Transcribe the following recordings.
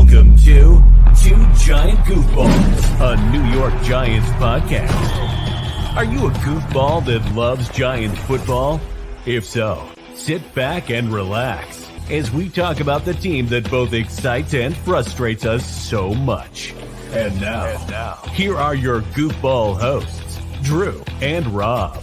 Welcome to Two Giant Goofballs, a New York Giants podcast. Are you a goofball that loves Giants football? If so, sit back and relax as we talk about the team that both excites and frustrates us so much. And now, here are your goofball hosts, Drew and Rob.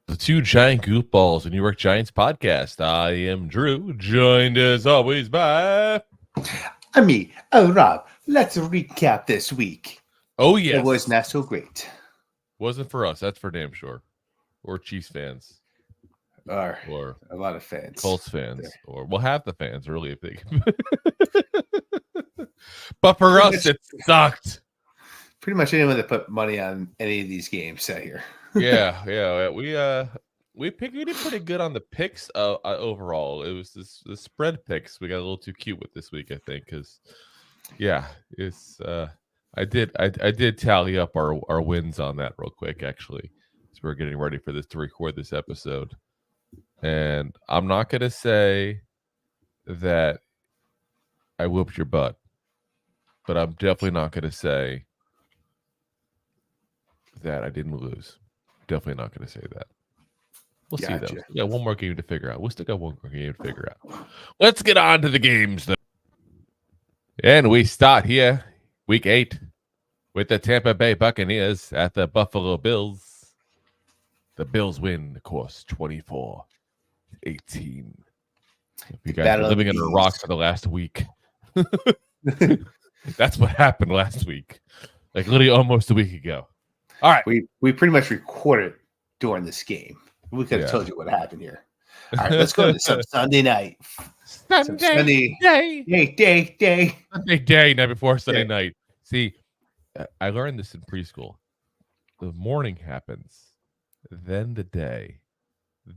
The Two Giant Goofballs, a New York Giants podcast. I am Drew, joined as always by... I'm me. Oh, Rob, let's recap this week. Oh, yes. It was not so great. Wasn't for us, that's for damn sure. Or Chiefs fans. Or Or a lot of fans. Colts fans. There. Or, well, half the fans, really, if they... But for us, it sucked. Pretty much anyone that put money on any of these games sat here. Yeah. We did pretty good on the picks overall. It was the spread picks we got a little too cute with this week, I think, because it's I did tally up our wins on that real quick, actually, as we're getting ready for this to record this episode. And I'm not gonna say that I whooped your butt, but I'm definitely not gonna say that I didn't lose. Definitely not going to say that. We'll see, though. We got one more game to figure out. We still got one more game to figure out. Let's get on to the games, though. And we start here, week 8, with the Tampa Bay Buccaneers at the Buffalo Bills. The Bills win, of course, 24-18. If you guys are living under a rock for the last week. That's what happened last week. Like literally almost a week ago. All right. We pretty much recorded during this game. We could have told you what happened here. All right, let's go to some Sunday night. Sunday day, night before Sunday night. See, I learned this in preschool. The morning happens, then the day,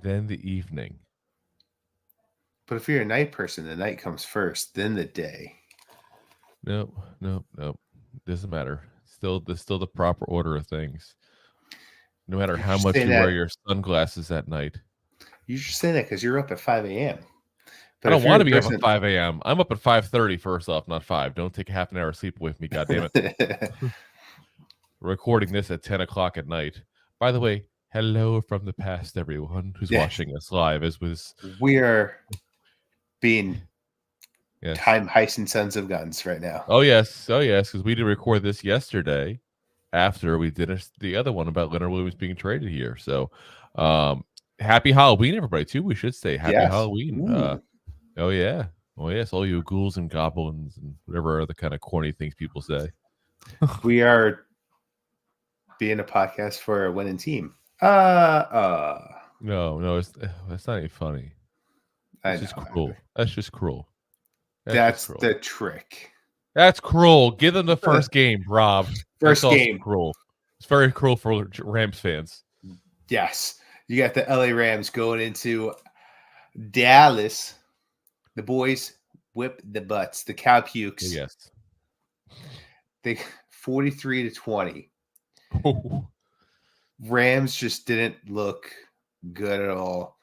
then the evening. But if you're a night person, the night comes first, then the day. Nope. Doesn't matter. Still the proper order of things. No matter how much you wear your sunglasses at night. You should say that because you're up at 5 a.m. I don't want to be up at 5 a.m. I'm up at 5:30 first off, not 5. Don't take half an hour of sleep away from me, goddammit. Recording this at 10 o'clock at night. By the way, hello from the past, everyone who's watching us live. We are being time heisting sons of guns right now. Oh yes, because we did record this yesterday after we did the other one about Leonard Williams being traded here. So happy Halloween, everybody, too. We should say happy Halloween. Oh yes, all you ghouls and goblins and whatever other kind of corny things people say. We are being a podcast for a winning team. No, that's not even funny. That's just cruel. That's the trick. That's cruel. Give them the first game, Rob. First game. Cruel. It's very cruel for Rams fans. Yes. You got the LA Rams going into Dallas. The boys whip the butts. The cow pukes. Yes. They 43-20. Rams just didn't look good at all.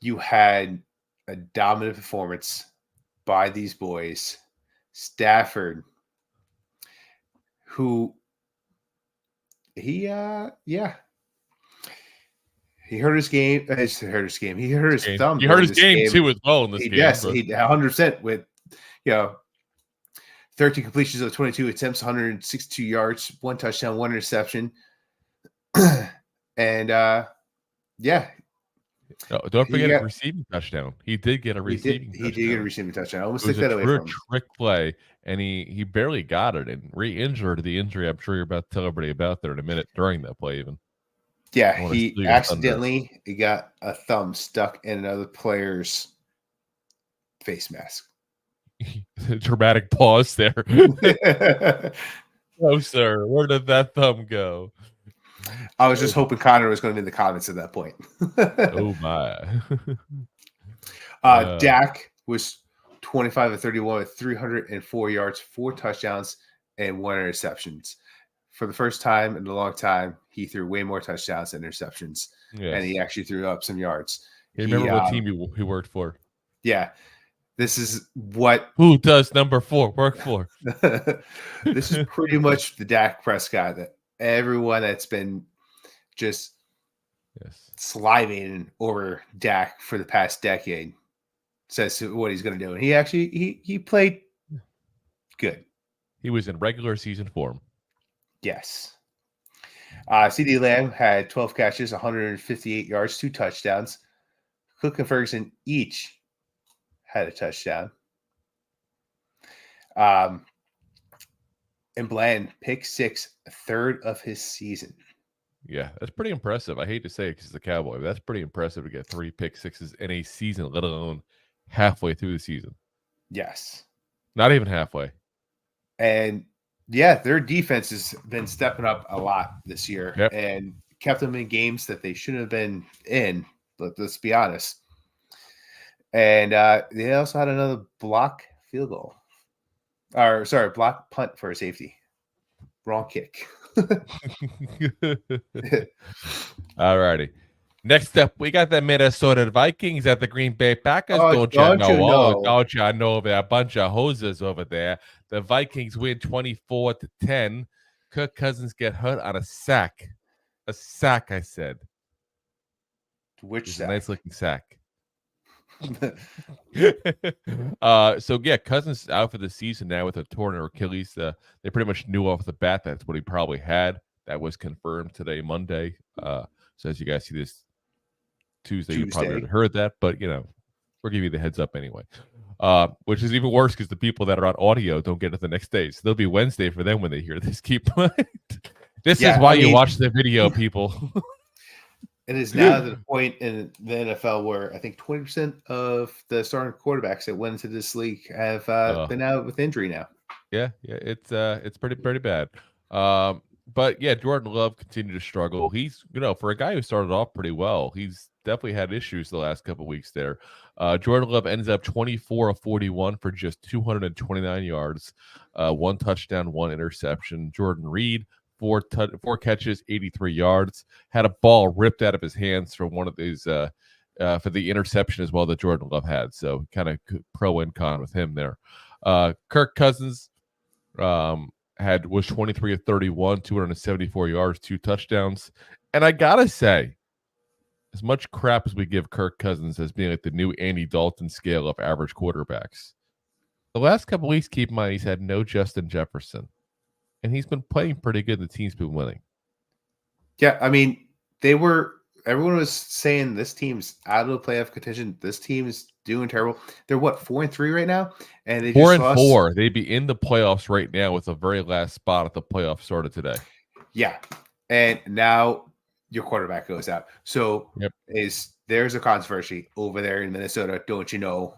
You had a dominant performance by these boys. Stafford, who he hurt his game. He hurt his thumb. He hurt his game too as well in this game. Yes, he 100% with 13 completions of 22 attempts, 162 yards, 1 touchdown, 1 interception. And don't forget a receiving touchdown. He did get a receiving touchdown. He did get a receiving touchdown. I almost took that away from him. Trick play, and he barely got it and re-injured the injury. I'm sure you're about to tell everybody about there in a minute during that play even. Yeah, he accidentally got a thumb stuck in another player's face mask. Dramatic pause there. Oh, sir, where did that thumb go? I was just hoping Connor was going to be in the comments at that point. Oh, my. Dak was 25-31 with 304 yards, 4 touchdowns, and 1 interceptions. For the first time in a long time, he threw way more touchdowns than interceptions, and he actually threw up some yards. You remember what team he worked for? Yeah. This is what Who does number 4 work for? this is pretty much the Dak Prescott that everyone that's been just salivating over Dak for the past decade says what he's going to do. And he actually he played good. He was in regular season form. Yes. CeeDee Lamb had 12 catches, 158 yards, 2 touchdowns. Cook and Ferguson each had a touchdown. And Bland pick 6, a third of his season. Yeah, that's pretty impressive. I hate to say it because it's the Cowboy, but that's pretty impressive to get 3 pick sixes in a season, let alone halfway through the season. Yes. Not even halfway. And yeah, their defense has been stepping up a lot this year and kept them in games that they shouldn't have been in. Let's be honest. And they also had another block field goal. Block punt for a safety. Wrong kick. All righty. Next up, we got the Minnesota Vikings at the Green Bay Packers. Don't you know? Don't you know that bunch of hoses over there? The Vikings win 24-10. Kirk Cousins get hurt on a sack. A sack, I said. Which sack? A nice looking sack. Cousins out for the season now with a torn Achilles. They pretty much knew off the bat that's what he probably had. That was confirmed today, Monday. So as you guys see this Tuesday. You probably already heard that, but we'll give you the heads up anyway. Which is even worse because the people that are on audio don't get it the next day. So they'll be Wednesday for them when they hear this. This is why you watch the video, people. It is now to the point in the NFL where I think 20% of the starting quarterbacks that went into this league have been out with injury now. Yeah, it's pretty bad. But yeah, Jordan Love continued to struggle. He's for a guy who started off pretty well, he's definitely had issues the last couple of weeks there. Jordan Love ends up 24 of 41 for just 229 yards, 1 touchdown, 1 interception. Jordan Reed, 4 catches, 83 yards. Had a ball ripped out of his hands from one of these for the interception as well that Jordan Love had. So kind of pro and con with him there. Kirk Cousins was 23 of 31, 274 yards, 2 touchdowns. And I gotta say, as much crap as we give Kirk Cousins as being like the new Andy Dalton scale of average quarterbacks, the last couple weeks, keep in mind, he's had no Justin Jefferson. And he's been playing pretty good. The team's been winning. Yeah, I mean, everyone was saying this team's out of the playoff contention. This team is doing terrible. They're 4-3 right now, and they 4-4. They'd be in the playoffs right now with the very last spot at the playoffs started today. Yeah, and now your quarterback goes out. So there's a controversy over there in Minnesota, don't you know?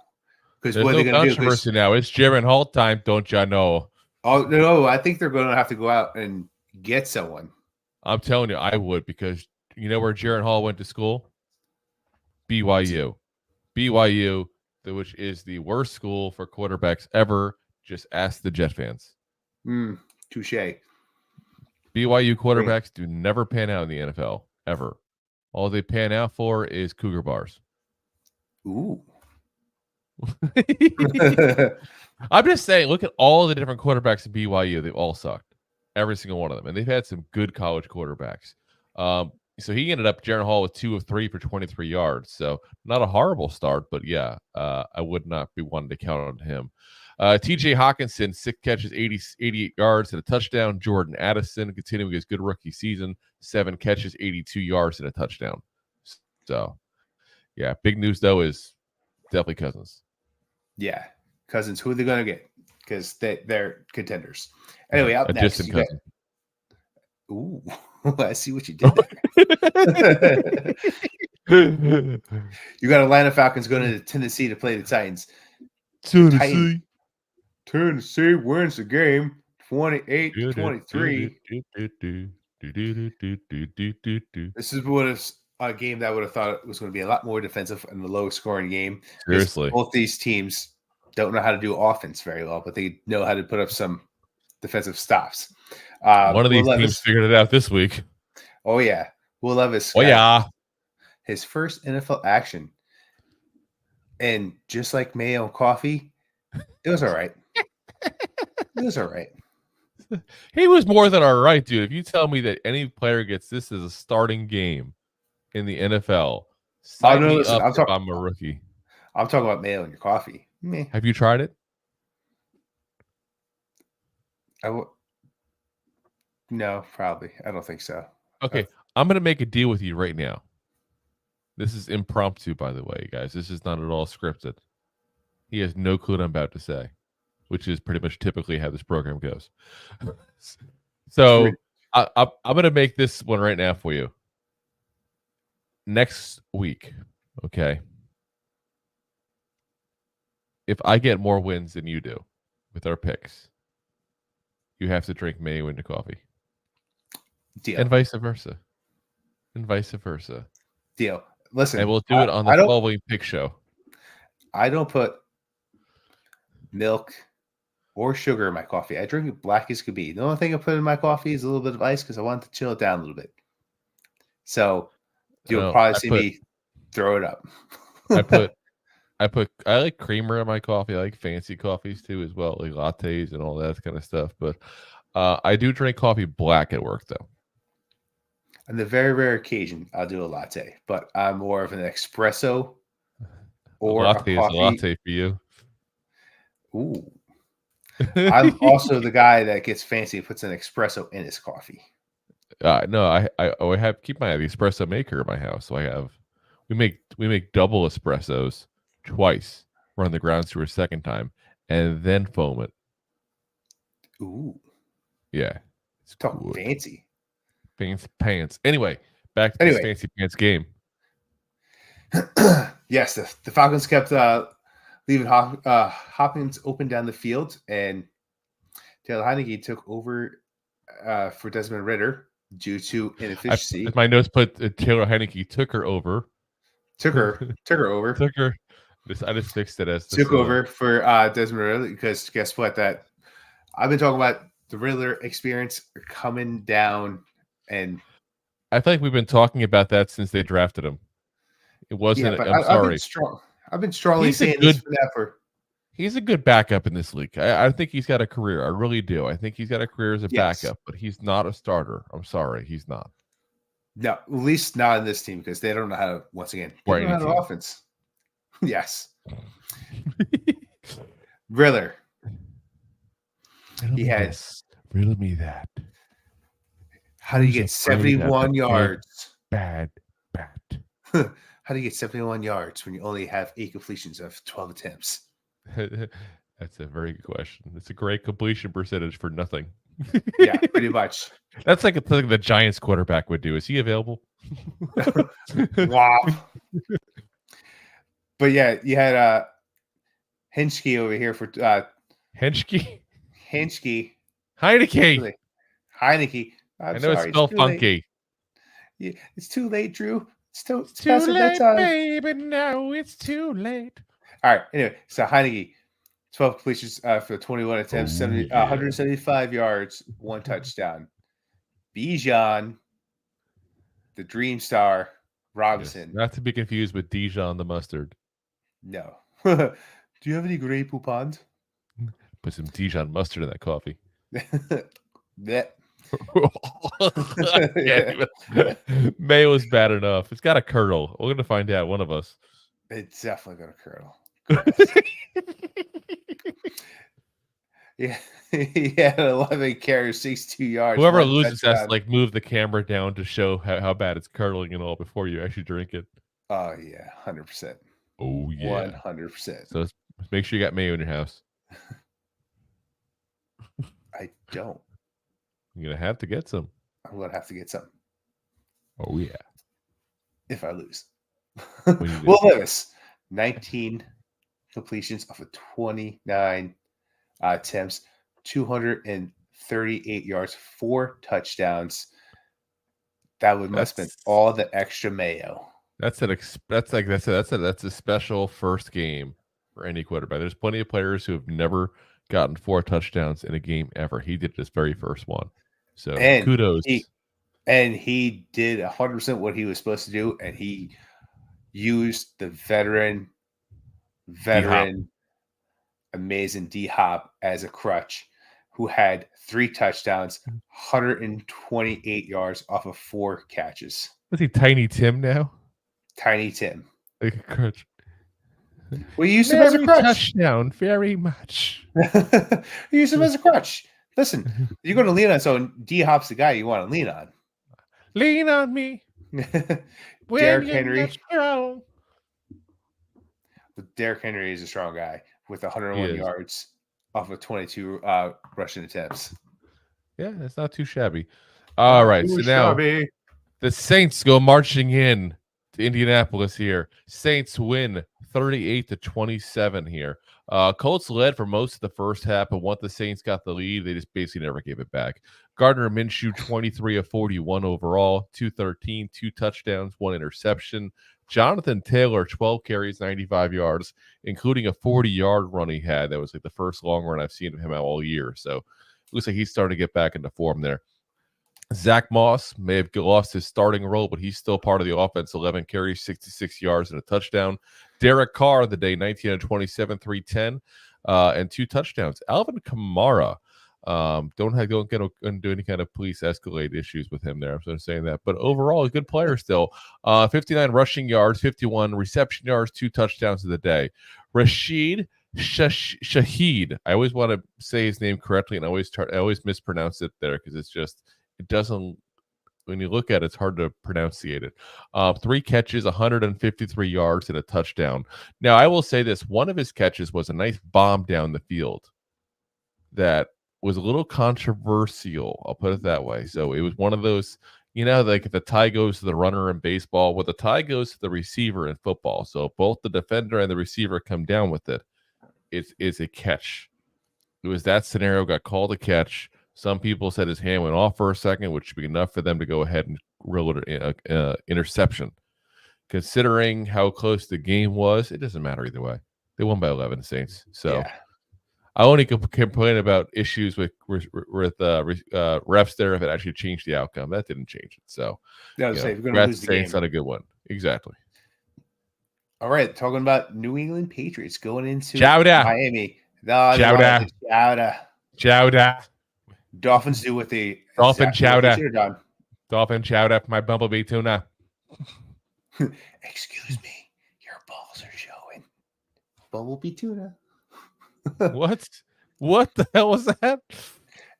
Because what they're going to do? Controversy now. It's Jaron Hall time, don't you know? Oh no, I think they're going to have to go out and get someone. I'm telling you, I would, because you know where Jaron Hall went to school? BYU, which is the worst school for quarterbacks ever. Just ask the Jet fans. Touche. BYU quarterbacks do never pan out in the NFL, ever. All they pan out for is Cougar bars. Ooh. I'm just saying, look at all the different quarterbacks at BYU. They've all sucked. Every single one of them. And they've had some good college quarterbacks. So he ended up, Jaron Hall, with 2 of 3 for 23 yards. So not a horrible start, but yeah, I would not be wanting to count on him. TJ Hawkinson, 6 catches, 88 yards and a touchdown. Jordan Addison continuing his good rookie season, 7 catches, 82 yards and a touchdown. So yeah, big news though is definitely Cousins. Yeah, Cousins. Who are they going to get? Because they're contenders. Anyway, up next, ooh, I see what you did there. You got Atlanta Falcons going to Tennessee to play the Titans. Tennessee wins the game 28-23. This is a game that I would have thought it was going to be a lot more defensive and a low-scoring game. Seriously. Both these teams don't know how to do offense very well, but they know how to put up some defensive stops. One of these teams figured it out this week. Oh, yeah. Will Levis. Oh, yeah. His first NFL action And just like mayo and coffee, it was all right. It was all right. He was more than all right, dude. If you tell me that any player gets this as a starting game in the NFL, sign me Listen, up if I'm a rookie. I'm talking about mayo in your coffee. Meh. Have you tried it? No, probably. I don't think so. Okay, I'm going to make a deal with you right now. This is impromptu, by the way, guys. This is not at all scripted. He has no clue what I'm about to say, which is pretty much typically how this program goes. So I'm going to make this one right now for you. Next week, okay, if I get more wins than you do with our picks, you have to drink mayo into coffee. Deal. And vice versa. Deal. Listen. And we'll do it on the 12-week pick show. I don't put milk or sugar in my coffee. I drink it black as could be. The only thing I put in my coffee is a little bit of ice because I want to chill it down a little bit. So you'll probably see me throw it up. I like creamer in my coffee. I like fancy coffees too as well, like lattes and all that kind of stuff. But I do drink coffee black at work though. On the very rare occasion, I'll do a latte, but I'm more of an espresso or a latte a coffee. Is a latte for you. Ooh. I'm also the guy that gets fancy and puts an espresso in his coffee. No, I have keep my espresso maker in my house. So we make double espressos twice, run the grounds through a second time, and then foam it. Ooh. Yeah. It's talking fancy. Fancy pants. Anyway, back to this fancy pants game. Yes, the Falcons kept leaving Hopkins open down the field, and Taylor Heineke took over for Desmond Ridder due to inefficiency. My notes put Taylor Heineke took her over. Took her over. I just fixed it as took over for Desmond Ridder because guess what? That I've been talking about the Riddler experience coming down, and I feel like we've been talking about that since they drafted him. It wasn't. I'm sorry. I've been strongly saying this for that for. He's a good backup in this league. I think he's got a career. I really do. I think he's got a career as a backup, but he's not a starter. I'm sorry, he's not. No, at least not in this team because they don't know how to. Once again, they don't know how to offense. Yes, Riddler. Riddle me that. How do you get 71 yards? Bad. How do you get 71 yards when you only have 8 completions of 12 attempts? That's a very good question. It's a great completion percentage for nothing. Yeah, pretty much. That's like something the Giants quarterback would do. Is he available? Wow. But yeah, you had Henschke over here for Henschke. Heineke. I know it's spelled funky. Yeah, it's too late, Drew. It's too late, baby. Now it's too late. All right. Anyway, so Heineke, 12 completions for 21 attempts, 175 yards, 1 touchdown. Bijan, the Dream Star, Robinson. Yes, not to be confused with Dijon the mustard. No. Do you have any Grey Poupon? Put some Dijon mustard in that coffee. Mayo is bad enough. It's got a curdle. We're going to find out, one of us. It's definitely going to curdle. Yeah, he had 11 carries, 62 yards. Whoever loses has to move the camera down to show how bad it's curdling and all before you actually drink it. Oh yeah, 100%. Oh yeah, 100%. So make sure you got mayo in your house. I don't. You're gonna have to get some. I'm gonna have to get some. Oh yeah. If I lose. Will Levis, 19 completions of a 29 attempts, 238 yards, 4 touchdowns. That must have been all the extra mayo. That's a special first game for any quarterback. There's plenty of players who have never gotten 4 touchdowns in a game ever. He did his very first one. So kudos. He did 100% what he was supposed to do, and he used the veteran veteran, amazing D-Hop as a crutch, who had 3 touchdowns, 128 yards off of 4 catches. Was he Tiny Tim now? Tiny Tim. Like a crutch. We used him as a crutch. Touchdown, very much. We used him as a crutch. Listen, you're going to lean on someone. D-Hop's the guy you want to lean on. Lean on me. Derrick Henry. Derrick Henry is a strong guy with 101 yards off of 22 rushing attempts. Yeah, that's not too shabby. All right, so now the Saints go marching in to Indianapolis here. Saints win 38-27 here. Colts led for most of the first half, but once the Saints got the lead, they just basically never gave it back. Gardner Minshew, 23 of 41 overall, 213, 2 touchdowns, 1 interception. Jonathan Taylor, 12 carries, 95 yards, including a 40-yard run he had. That was like the first long run I've seen of him out all year. So it looks like he's starting to get back into form there. Zach Moss may have lost his starting role, but he's still part of the offense. 11 carries, 66 yards, and a touchdown. Derek Carr, the day, 19 of 27, 310, and 2 touchdowns. Alvin Kamara, don't do any kind of police escalate issues with him there. I'm sort of saying that, but overall, a good player still. 59 rushing yards, 51 reception yards, 2 touchdowns of the day. Rashid Shaheed. I always want to say his name correctly, and I always mispronounce it there because it doesn't. When you look at it, it's hard to pronunciate it. 3 catches, 153 yards, and a touchdown. Now, I will say this. One of his catches was a nice bomb down the field that was a little controversial. I'll put it that way. So it was one of those, like if the tie goes to the runner in baseball, well, the tie goes to the receiver in football. So both the defender and the receiver come down with it. It's a catch. It was that scenario, got called a catch. Some people said his hand went off for a second, which should be enough for them to go ahead and rule it interception. Considering how close the game was, it doesn't matter either way. They won by 11, Saints. So I only complain about issues with refs there if it actually changed the outcome. That didn't change it. So if you're going to lose the Saints game. on a good one. Exactly. All right, talking about New England Patriots going into Miami. Chowder. Dolphins do what they Dolphin chowder for my bumblebee tuna. Excuse me, your balls are showing. Bumblebee tuna. What the hell was that?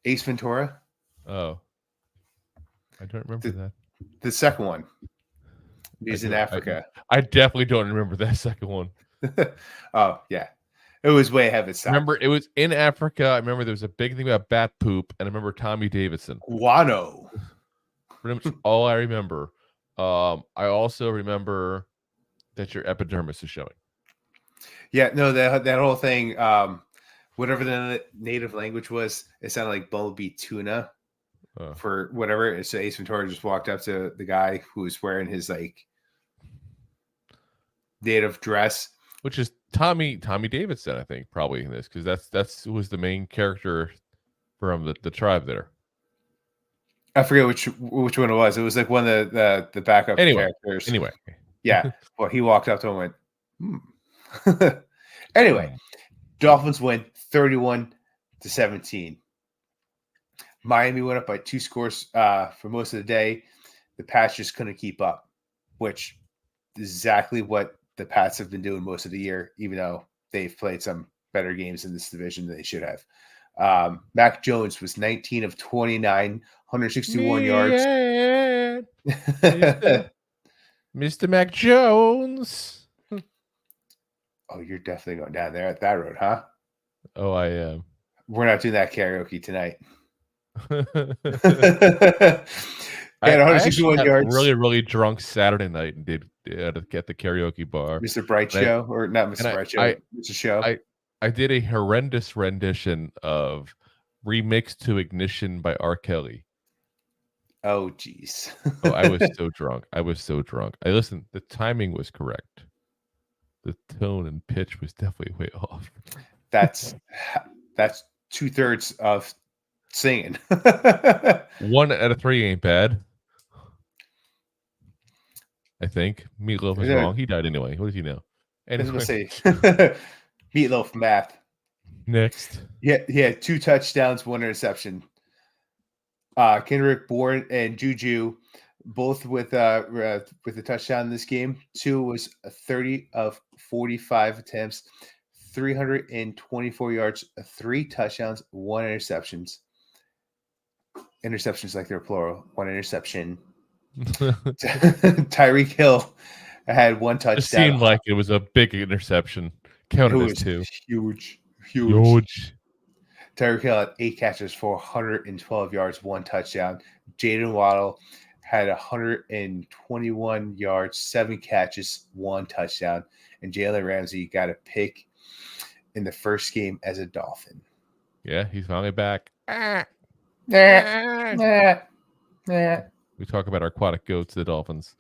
Ace Ventura. Oh, I don't remember that. The second one. He's in Africa. I definitely don't remember that second one. Oh yeah. It was way ahead of its time. Remember, it was in Africa. I remember there was a big thing about bat poop, and I remember Tommy Davidson. Guano. Pretty much all I remember. I also remember that your epidermis is showing. Yeah, no, that whole thing, whatever the native language was, it sounded like bumblebee tuna for whatever. So Ace Ventura just walked up to the guy who was wearing his native dress, which is Tommy Davidson, I think, probably in this, because that's who was the main character from the tribe there. I forget which one it was. It was like one of the backup characters. Anyway, yeah. Well, he walked up to him and went, Anyway, Dolphins win 31-17. Miami went up by 2 scores for most of the day. The Pats just couldn't keep up, which is exactly what the Pats have been doing most of the year, even though they've played some better games in this division than they should have. Mac Jones was 19 of 29, 161 yards. Mr. Mac Jones. Oh, you're definitely going down there at that road, huh? Oh, I am. We're not doing that karaoke tonight. I had 161 yards. Really, really drunk Saturday night and did get the karaoke bar. Mr. Bright Show, or not Mr. Bright Show, Mr. Show. I did a horrendous rendition of Remix to Ignition by R. Kelly. Oh, geez. Oh, I was so drunk. I listened. The timing was correct. The tone and pitch was definitely way off. That's 2/3 of singing. 1 out of 3 ain't bad. I think Meatloaf is wrong. He died anyway. What does he know? I was going Anyway, to say Meatloaf math. next. Yeah, 2 touchdowns, 1 interception. Kendrick Bourne and Juju both with a touchdown in this game. 2 was 30 of 45 attempts, 324 yards, 3 touchdowns, 1 interceptions. Interceptions like they're plural. 1 interception. Tyreek Hill had 1 touchdown. It seemed like it was a big interception. Counted as 2. Huge. Tyreek Hill had 8 catches for 112 yards, 1 touchdown. Jaden Waddle had 121 yards, 7 catches, 1 touchdown. And Jalen Ramsey got a pick in the first game as a Dolphin. Yeah, he's finally back. We talk about our aquatic goats, the Dolphins.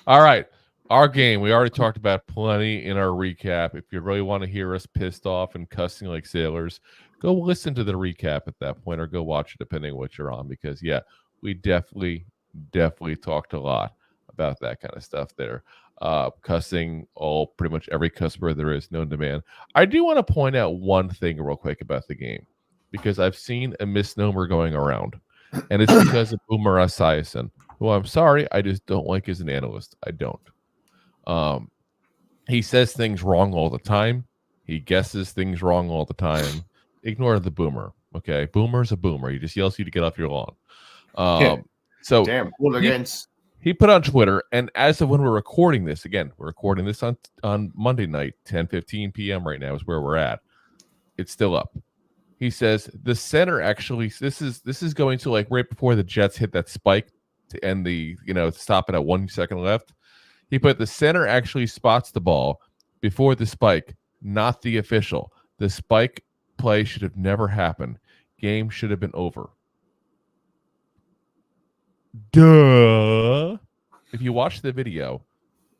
All right. Our game, we already talked about plenty in our recap. If you really want to hear us pissed off and cussing like sailors, go listen to the recap at that point or go watch it depending on what you're on. Because, yeah, we definitely talked a lot about that kind of stuff there. Cussing pretty much every cuss word there is known to man. I do want to point out one thing real quick about the game because I've seen a misnomer going around. And it's because of Boomer Esiason, who I'm sorry, I just don't like as an analyst. I don't. He says things wrong all the time. He guesses things wrong all the time. Ignore the Boomer. Okay, Boomer's a Boomer. He just yells at you to get off your lawn. So damn hooligans. He put on Twitter, and as of when we're recording this, again, we're recording this on Monday night, 10:15 p.m. right now is where we're at. It's still up. He says the center actually. This is going to like right before the Jets hit that spike to end the stop it at 1 second left. He put the center actually spots the ball before the spike, not the official. The spike play should have never happened. Game should have been over. Duh. If you watch the video,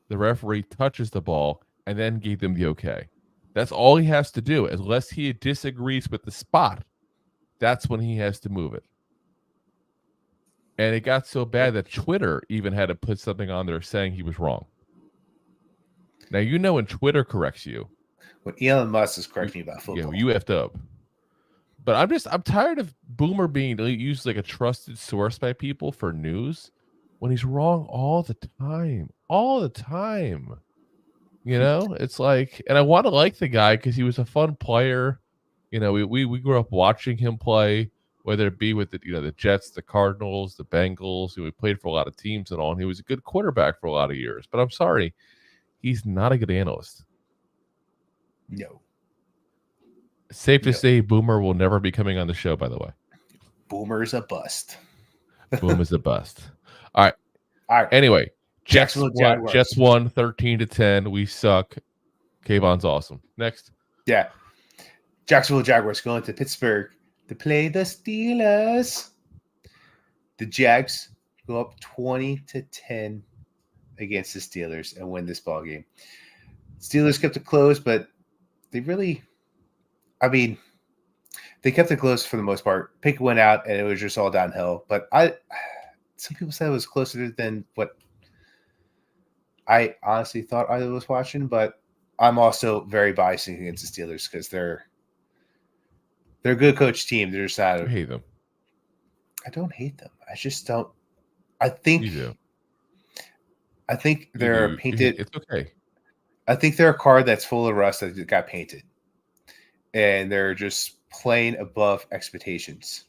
the referee touches the ball and then gave them the okay. That's all he has to do. Unless he disagrees with the spot, that's when he has to move it. And it got so bad that Twitter even had to put something on there saying he was wrong. Now, when Twitter corrects you. When Elon Musk is correcting you about football. Yeah, you effed up. But I'm tired of Boomer being used like a trusted source by people for news when he's wrong all the time. All the time. It's like, and I want to like the guy because he was a fun player. We grew up watching him play, whether it be with the Jets, the Cardinals, the Bengals. We played for a lot of teams and all, and he was a good quarterback for a lot of years. But I'm sorry, he's not a good analyst. No. Safe to say Boomer will never be coming on the show, by the way. Boomer's a bust. Boom is a bust. All right. Anyway, Jets won 13-10. We suck. Kayvon's awesome. Next. Yeah. Jacksonville Jaguars going to Pittsburgh to play the Steelers. The Jags go up 20-10 against the Steelers and win this ball game. Steelers kept it close, but they really, they kept it close for the most part. Pick went out, and it was just all downhill. But some people said it was closer than what I honestly thought I was watching. But I'm also very biased against the Steelers because they're a good coach team. They're just not. I hate them. I don't hate them. I just don't. I think you do. I think they're painted. It's okay. I think they're a card that's full of rust that got painted, and they're just playing above expectations.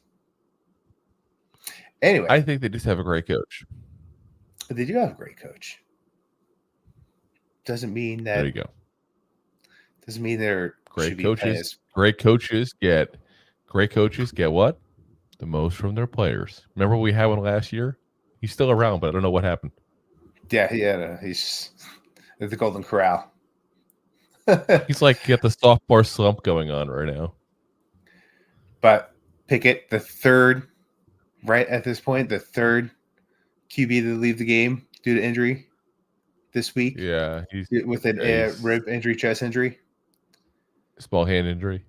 Anyway, I think they just have a great coach. But they do have a great coach. Doesn't mean that. There you go. Doesn't mean they're great coaches. Great coaches get what? The most from their players. Remember we had one last year? He's still around, but I don't know what happened. Yeah, no, he's at the Golden Corral. He's like got the sophomore slump going on right now. But Pickett, the third, right at this point, the third QB to leave the game due to injury this week. Yeah, he's with an rib injury, chest injury, small hand injury,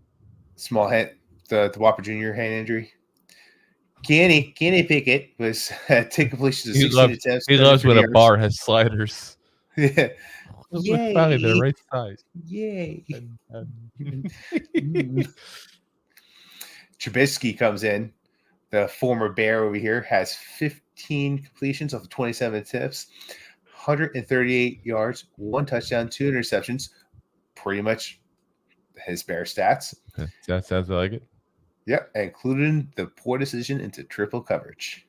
small hand, the Whopper Jr. hand injury. Kenny Pickett was 10 completions of 16 attempts. He loves when yards. a bar has sliders. Yeah, Yay! Finally, the right size. Yay! Trubisky comes in. The former Bear over here has 15 completions of 27 attempts, 138 yards, 1 touchdown, 2 interceptions. Pretty much his Bear stats. That sounds like it. Yep, including the poor decision into triple coverage.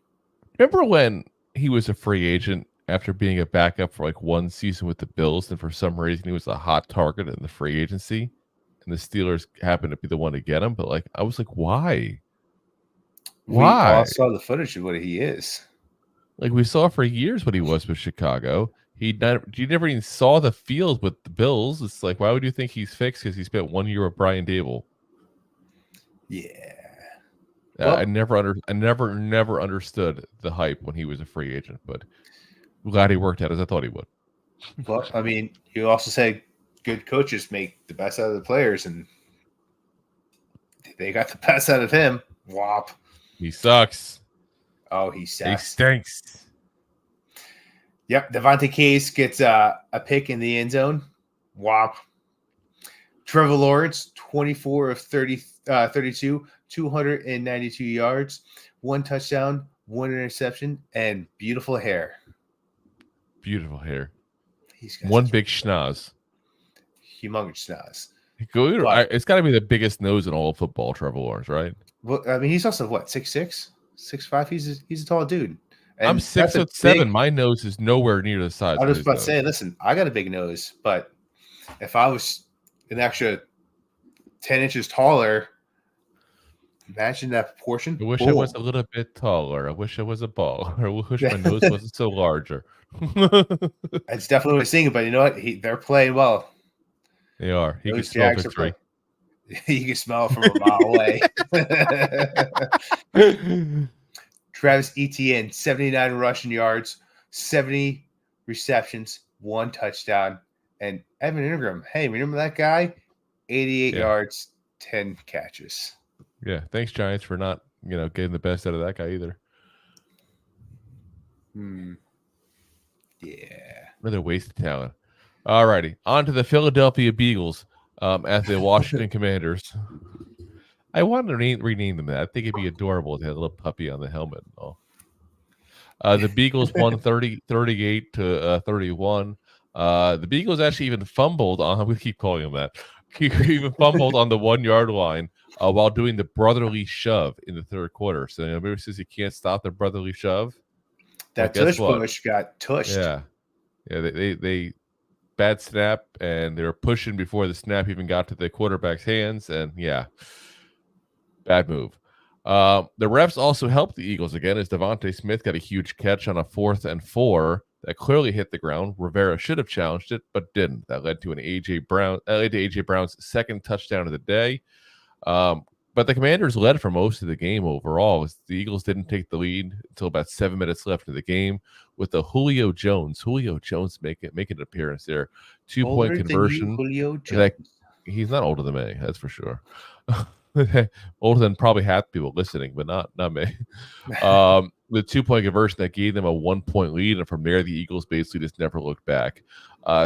Remember when he was a free agent after being a backup for like one season with the Bills, and for some reason he was a hot target in the free agency, and the Steelers happened to be the one to get him? But like, I was like, why? Why? We all saw the footage of what he is. Like, we saw for years what he was with Chicago. You never even saw the field with the Bills. It's like, why would you think he's fixed? Because he spent 1 year with Brian Dable. Yeah. Well, I never understood the hype when he was a free agent, but I'm glad he worked out as I thought he would. Well, I mean, you also say good coaches make the best out of the players, and they got the best out of him. Whop. He sucks. Oh, he sucks. He stinks. Yep, Devontae Case gets a pick in the end zone. Whop. Trevor Lawrence, 24 of 32, 292 yards, 1 touchdown, 1 interception, and beautiful hair. Beautiful hair. He's got one big schnoz. Humongous schnoz. It's got to be the biggest nose in all of football, Trevor Lawrence, right? Well, I mean, he's also what, 6'6", 6'5"? He's a tall dude. And I'm 6'7". My nose is nowhere near the size. I was about to say, listen, I got a big nose, but if I was an extra 10 inches taller, imagine that proportion. I wish I was a little bit taller. I wish I was a ball. I wish my nose wasn't so larger. It's definitely what I'm seeing, but you know what? They're playing well. They are. He can Those smell Jags victory. You can smell it from a mile away. Travis Etienne, 79 rushing yards, 70 receptions, 1 touchdown. And Evan Ingram, hey, remember that guy? 88 yards, 10 catches. Yeah, thanks, Giants, for not getting the best out of that guy either. Yeah. Another waste of talent. All righty. On to the Philadelphia Beagles at the Washington Commanders. I wanted to rename them that. I think it'd be adorable to have a little puppy on the helmet and all. The Beagles won 38 to 31. The Beagles actually even fumbled on, we keep calling them that, even fumbled on the 1 yard line while doing the brotherly shove in the third quarter. So everybody says you can't stop the brotherly shove. That tush push got tushed. Yeah. Yeah, they bad snap, and they were pushing before the snap even got to the quarterback's hands, and bad move. The refs also helped the Eagles again as Devontae Smith got a huge catch on a 4th and 4 that clearly hit the ground. Rivera should have challenged it, but didn't. That led to AJ Brown's second touchdown of the day. But the Commanders led for most of the game overall. The Eagles didn't take the lead until about 7 minutes left in the game with the Julio Jones making an appearance there. 2-point conversion. Julio Jones. He's not older than me, that's for sure. Older than probably half the people listening, but not me. The 2-point conversion that gave them a 1-point lead, and from there the Eagles basically just never looked back.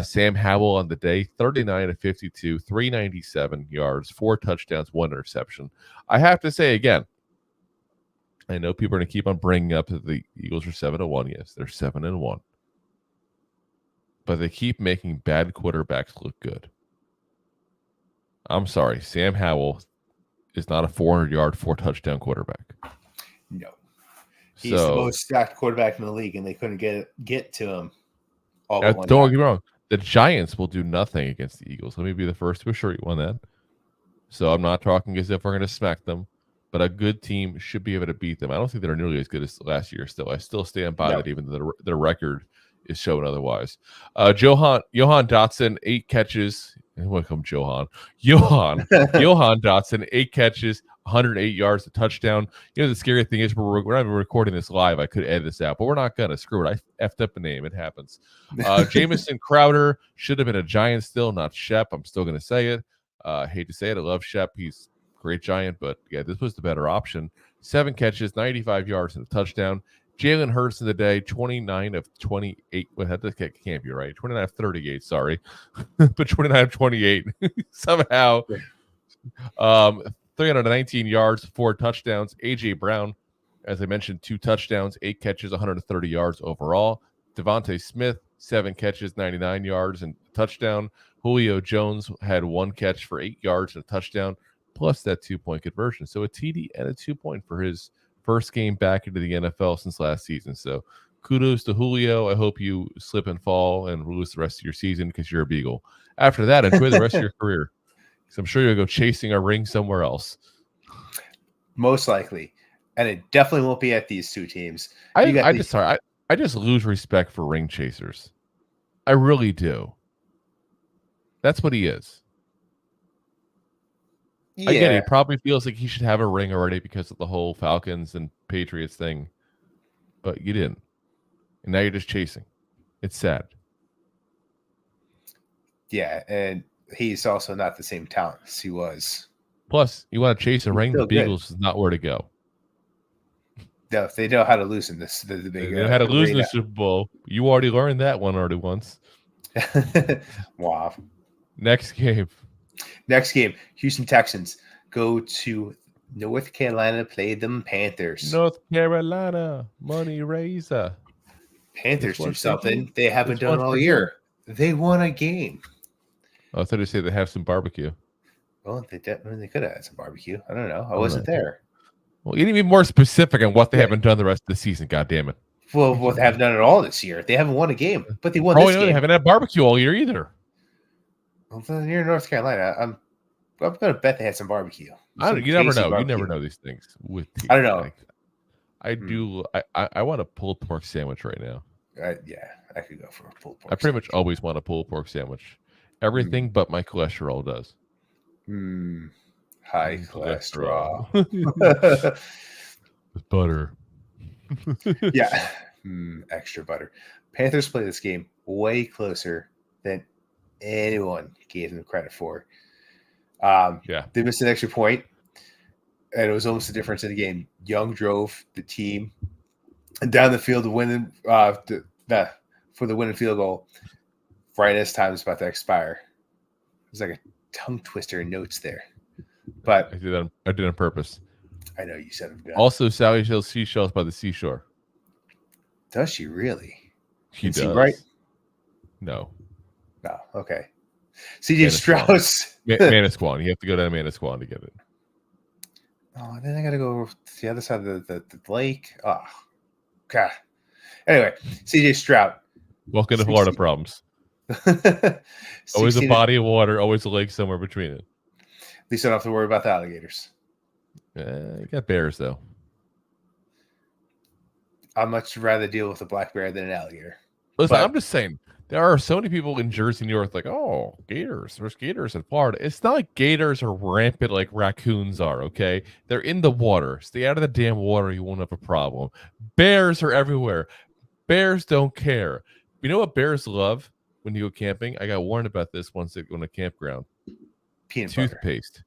Sam Howell on the day, 39 of 52, 397 yards, 4 touchdowns, 1 interception. I have to say again, I know people are going to keep on bringing up that the Eagles are 7-1. Yes, they're 7-1, but they keep making bad quarterbacks look good. I'm sorry, Sam Howell is not a 400-yard, 4-touchdown quarterback. No. He's the most stacked quarterback in the league, and they couldn't get to him. Don't get me wrong. The Giants will do nothing against the Eagles. Let me be the first to assure you on that. So I'm not talking as if we're going to smack them, but a good team should be able to beat them. I don't think they're nearly as good as last year still. I still stand by that, even though their record is showing otherwise. Johan Dotson, 8 catches. Welcome, Johan Dotson, 8 catches, 108 yards, a touchdown. The scary thing is we're not even recording this live. I could edit this out, but we're not gonna. Screw it. I effed up a name. It happens. Jamison Crowder should have been a Giant still, not Shep. I'm still gonna say it. Hate to say it. I love Shep. He's a great Giant, but this was the better option. 7 catches, 95 yards, and a touchdown. Jalen Hurts in the day, 29 of 28. Well, that can't be right. 29 of 38, sorry. But 29 of 28. Somehow. 319 yards, 4 touchdowns. A.J. Brown, as I mentioned, 2 touchdowns, 8 catches, 130 yards overall. Devontae Smith, 7 catches, 99 yards, and a touchdown. Julio Jones had 1 catch for 8 yards and a touchdown, plus that 2-point conversion. So a TD and a 2-point for his first game back into the NFL since last season. So kudos to Julio. I hope you slip and fall and lose the rest of your season because you're a Beagle. After that, enjoy the rest of your career. Because I'm sure you'll go chasing a ring somewhere else. Most likely. And it definitely won't be at these two teams. I just lose respect for ring chasers. I really do. That's what he is. Yeah. I get it. He probably feels like he should have a ring already because of the whole Falcons and Patriots thing. But you didn't. And now you're just chasing. It's sad. Yeah, and he's also not the same talent as he was. Plus, you want to chase a ring, the Beagles is not where to go. No, they know how to lose in this. They know how to lose in the Super Bowl. You already learned that one already once. Wow. Next game, Houston Texans go to North Carolina, play them Panthers. North Carolina, money raiser. Panthers do something they haven't done all year. They won a game. I thought you say they have some barbecue. Well, they could have had some barbecue. I don't know. I wasn't there. Well, you need to be more specific on what they haven't done the rest of the season. God damn it. Well, they haven't done it all this year. They haven't won a game, but they won this game. They haven't had barbecue all year either. Well, you're in North Carolina. I'm going to bet they had some barbecue. You never know. You never know these things. I don't know. I do. I want a pulled pork sandwich right now. Yeah, I could go for a pulled pork. I pretty much always want a pulled pork sandwich. Everything but my cholesterol does. High cholesterol. With butter. Yeah. Extra butter. Panthers play this game way closer than anyone gave them credit for. They missed an extra point, and it was almost the difference in the game. Young drove the team down the field to win for the winning field goal right as time was about to expire. It was like a tongue twister in notes there. But I did it on purpose. I know you said it. Also, Sally sells seashells by the seashore. Does she really? She does. Right? No. No. Okay. CJ Strauss. Manasquan. You have to go down to Manasquan to get it. Oh, then I got to go to the other side of the lake. Oh, God. Anyway, CJ Stroud. Welcome to Florida problems. Always a body of water, always a lake somewhere between it. At least I don't have to worry about the alligators. You got bears, though. I'd much rather deal with a black bear than an alligator. Listen, I'm just saying, there are so many people in Jersey, New York, like, oh, gators. There's gators in Florida. It's not like gators are rampant like raccoons are, okay? They're in the water. Stay out of the damn water. You won't have a problem. Bears are everywhere. Bears don't care. You know what bears love when you go camping? I got warned about this once on a campground. Toothpaste.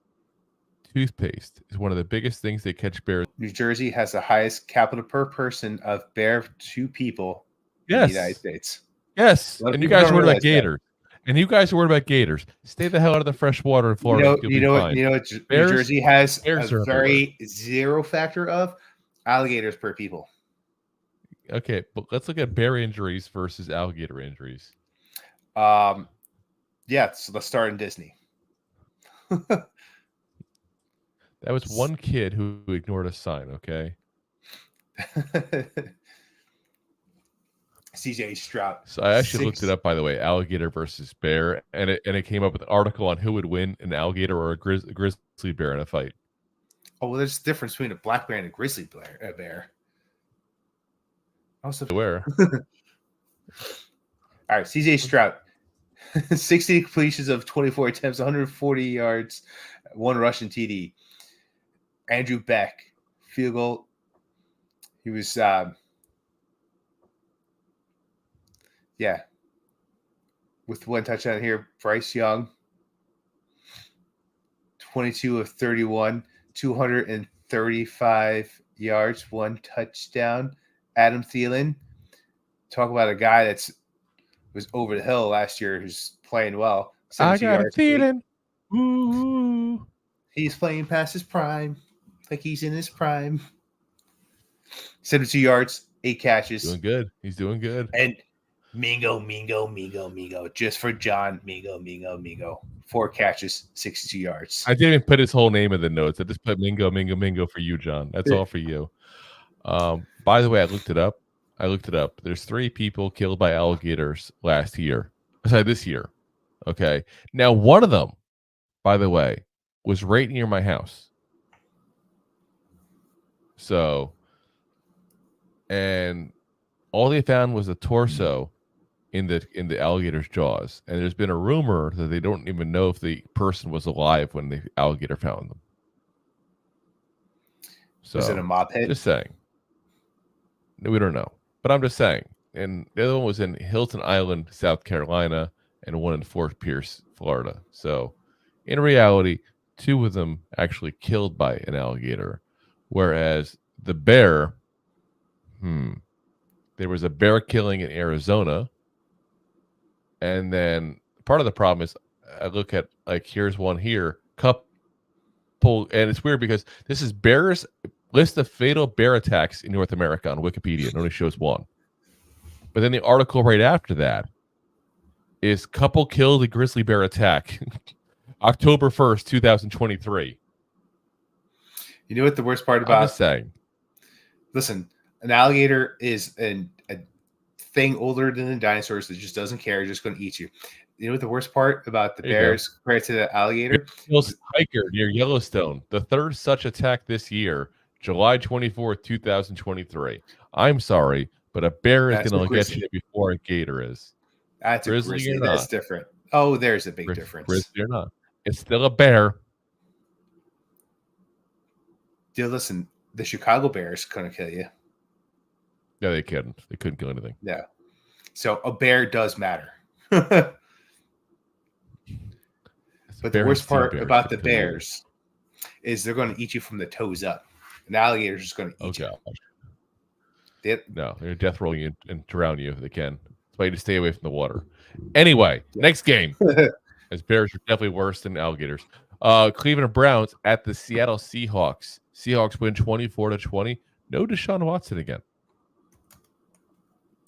Toothpaste is one of the biggest things they catch bears. New Jersey has the highest capita per person of bear to people in the United States. Yes, and you guys are worried about gators. And you guys are worried about gators. Stay the hell out of the fresh water in Florida. You know what New Jersey has a very zero factor of alligators per people. Okay, but let's look at bear injuries versus alligator injuries. So let's start in Disney. That was one kid who ignored a sign, okay? CJ Stroud. So I actually looked it up, by the way, alligator versus bear, and it came up with an article on who would win, an alligator or a grizzly bear in a fight. Oh, well, there's a difference between a black bear and a grizzly bear. Also, where? All right, CJ Stroud. 60 completions of 24 attempts, 140 yards, 1 rushing TD. Andrew Beck, field goal. He was, with 1 touchdown here. Bryce Young, 22 of 31, 235 yards, 1 touchdown. Adam Thielen. Talk about a guy was over the hill last year who's playing well. I got a feeling. Ooh. He's playing past his prime. Like he's in his prime. 72 yards, 8 catches. Doing good. He's doing good. And Mingo. Just for John, Mingo. 4 catches, 62 yards. I didn't even put his whole name in the notes. I just put Mingo for you, John. That's all for you. By the way, I looked it up. There's 3 people killed by alligators last year. Sorry, this year. Okay. Now, one of them, by the way, was right near my house. So, and all they found was a torso in the alligator's jaws. And there's been a rumor that they don't even know if the person was alive when the alligator found them. So, was it a mop head? Just saying. No, we don't know. But I'm just saying. And the other one was in Hilton Island, South Carolina, and one in Fort Pierce, Florida. So, in reality, 2 of them actually killed by an alligator. Whereas the bear, there was a bear killing in Arizona. And then part of the problem is I look at, like, here's one here, couple, and it's weird because this is bears list of fatal bear attacks in North America on Wikipedia. It only shows 1. But then the article right after that is couple killed a grizzly bear attack, October 1st, 2023. You know what the worst part about? I'm just saying. Listen, an alligator is a thing older than the dinosaurs that just doesn't care, just going to eat you. You know what the worst part about the bears compared to the alligator? Hiker near Yellowstone, the 3rd such attack this year, July 24th, 2023. I'm sorry, but a bear is going to get you before a gator is. That's grizzly. That's different. Oh, there's a big difference. Grizzly or not. It's still a bear. Dude, listen, the Chicago Bears couldn't kill you. No, they couldn't. They couldn't kill anything. Yeah. So a bear does matter. But the worst part about the bears is they're going to eat you from the toes up. An alligator's just going to eat you. No, they're death rolling you and drown you if they can. That's why you just stay away from the water. Anyway, next game. As bears are definitely worse than alligators. Cleveland Browns at the Seattle Seahawks. Seahawks win 24-20. No Deshaun Watson again.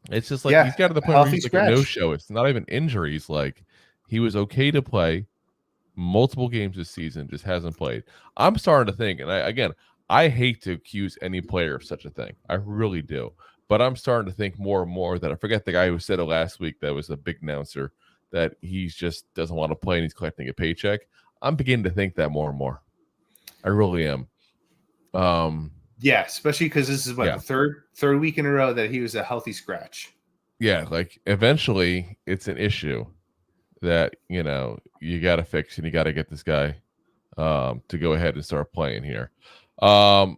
It's just like he's got to the point where he's like a no-show. It's not even injuries. Like, he was okay to play multiple games this season, just hasn't played. I'm starting to think, and I hate to accuse any player of such a thing. I really do. But I'm starting to think more and more that I forget the guy who said it last week that was a big announcer that he just doesn't want to play and he's collecting a paycheck. I'm beginning to think that more and more. I really am. Yeah, especially because this is the third week in a row that he was a healthy scratch. Yeah, like eventually it's an issue that you got to fix and you got to get this guy to go ahead and start playing here. But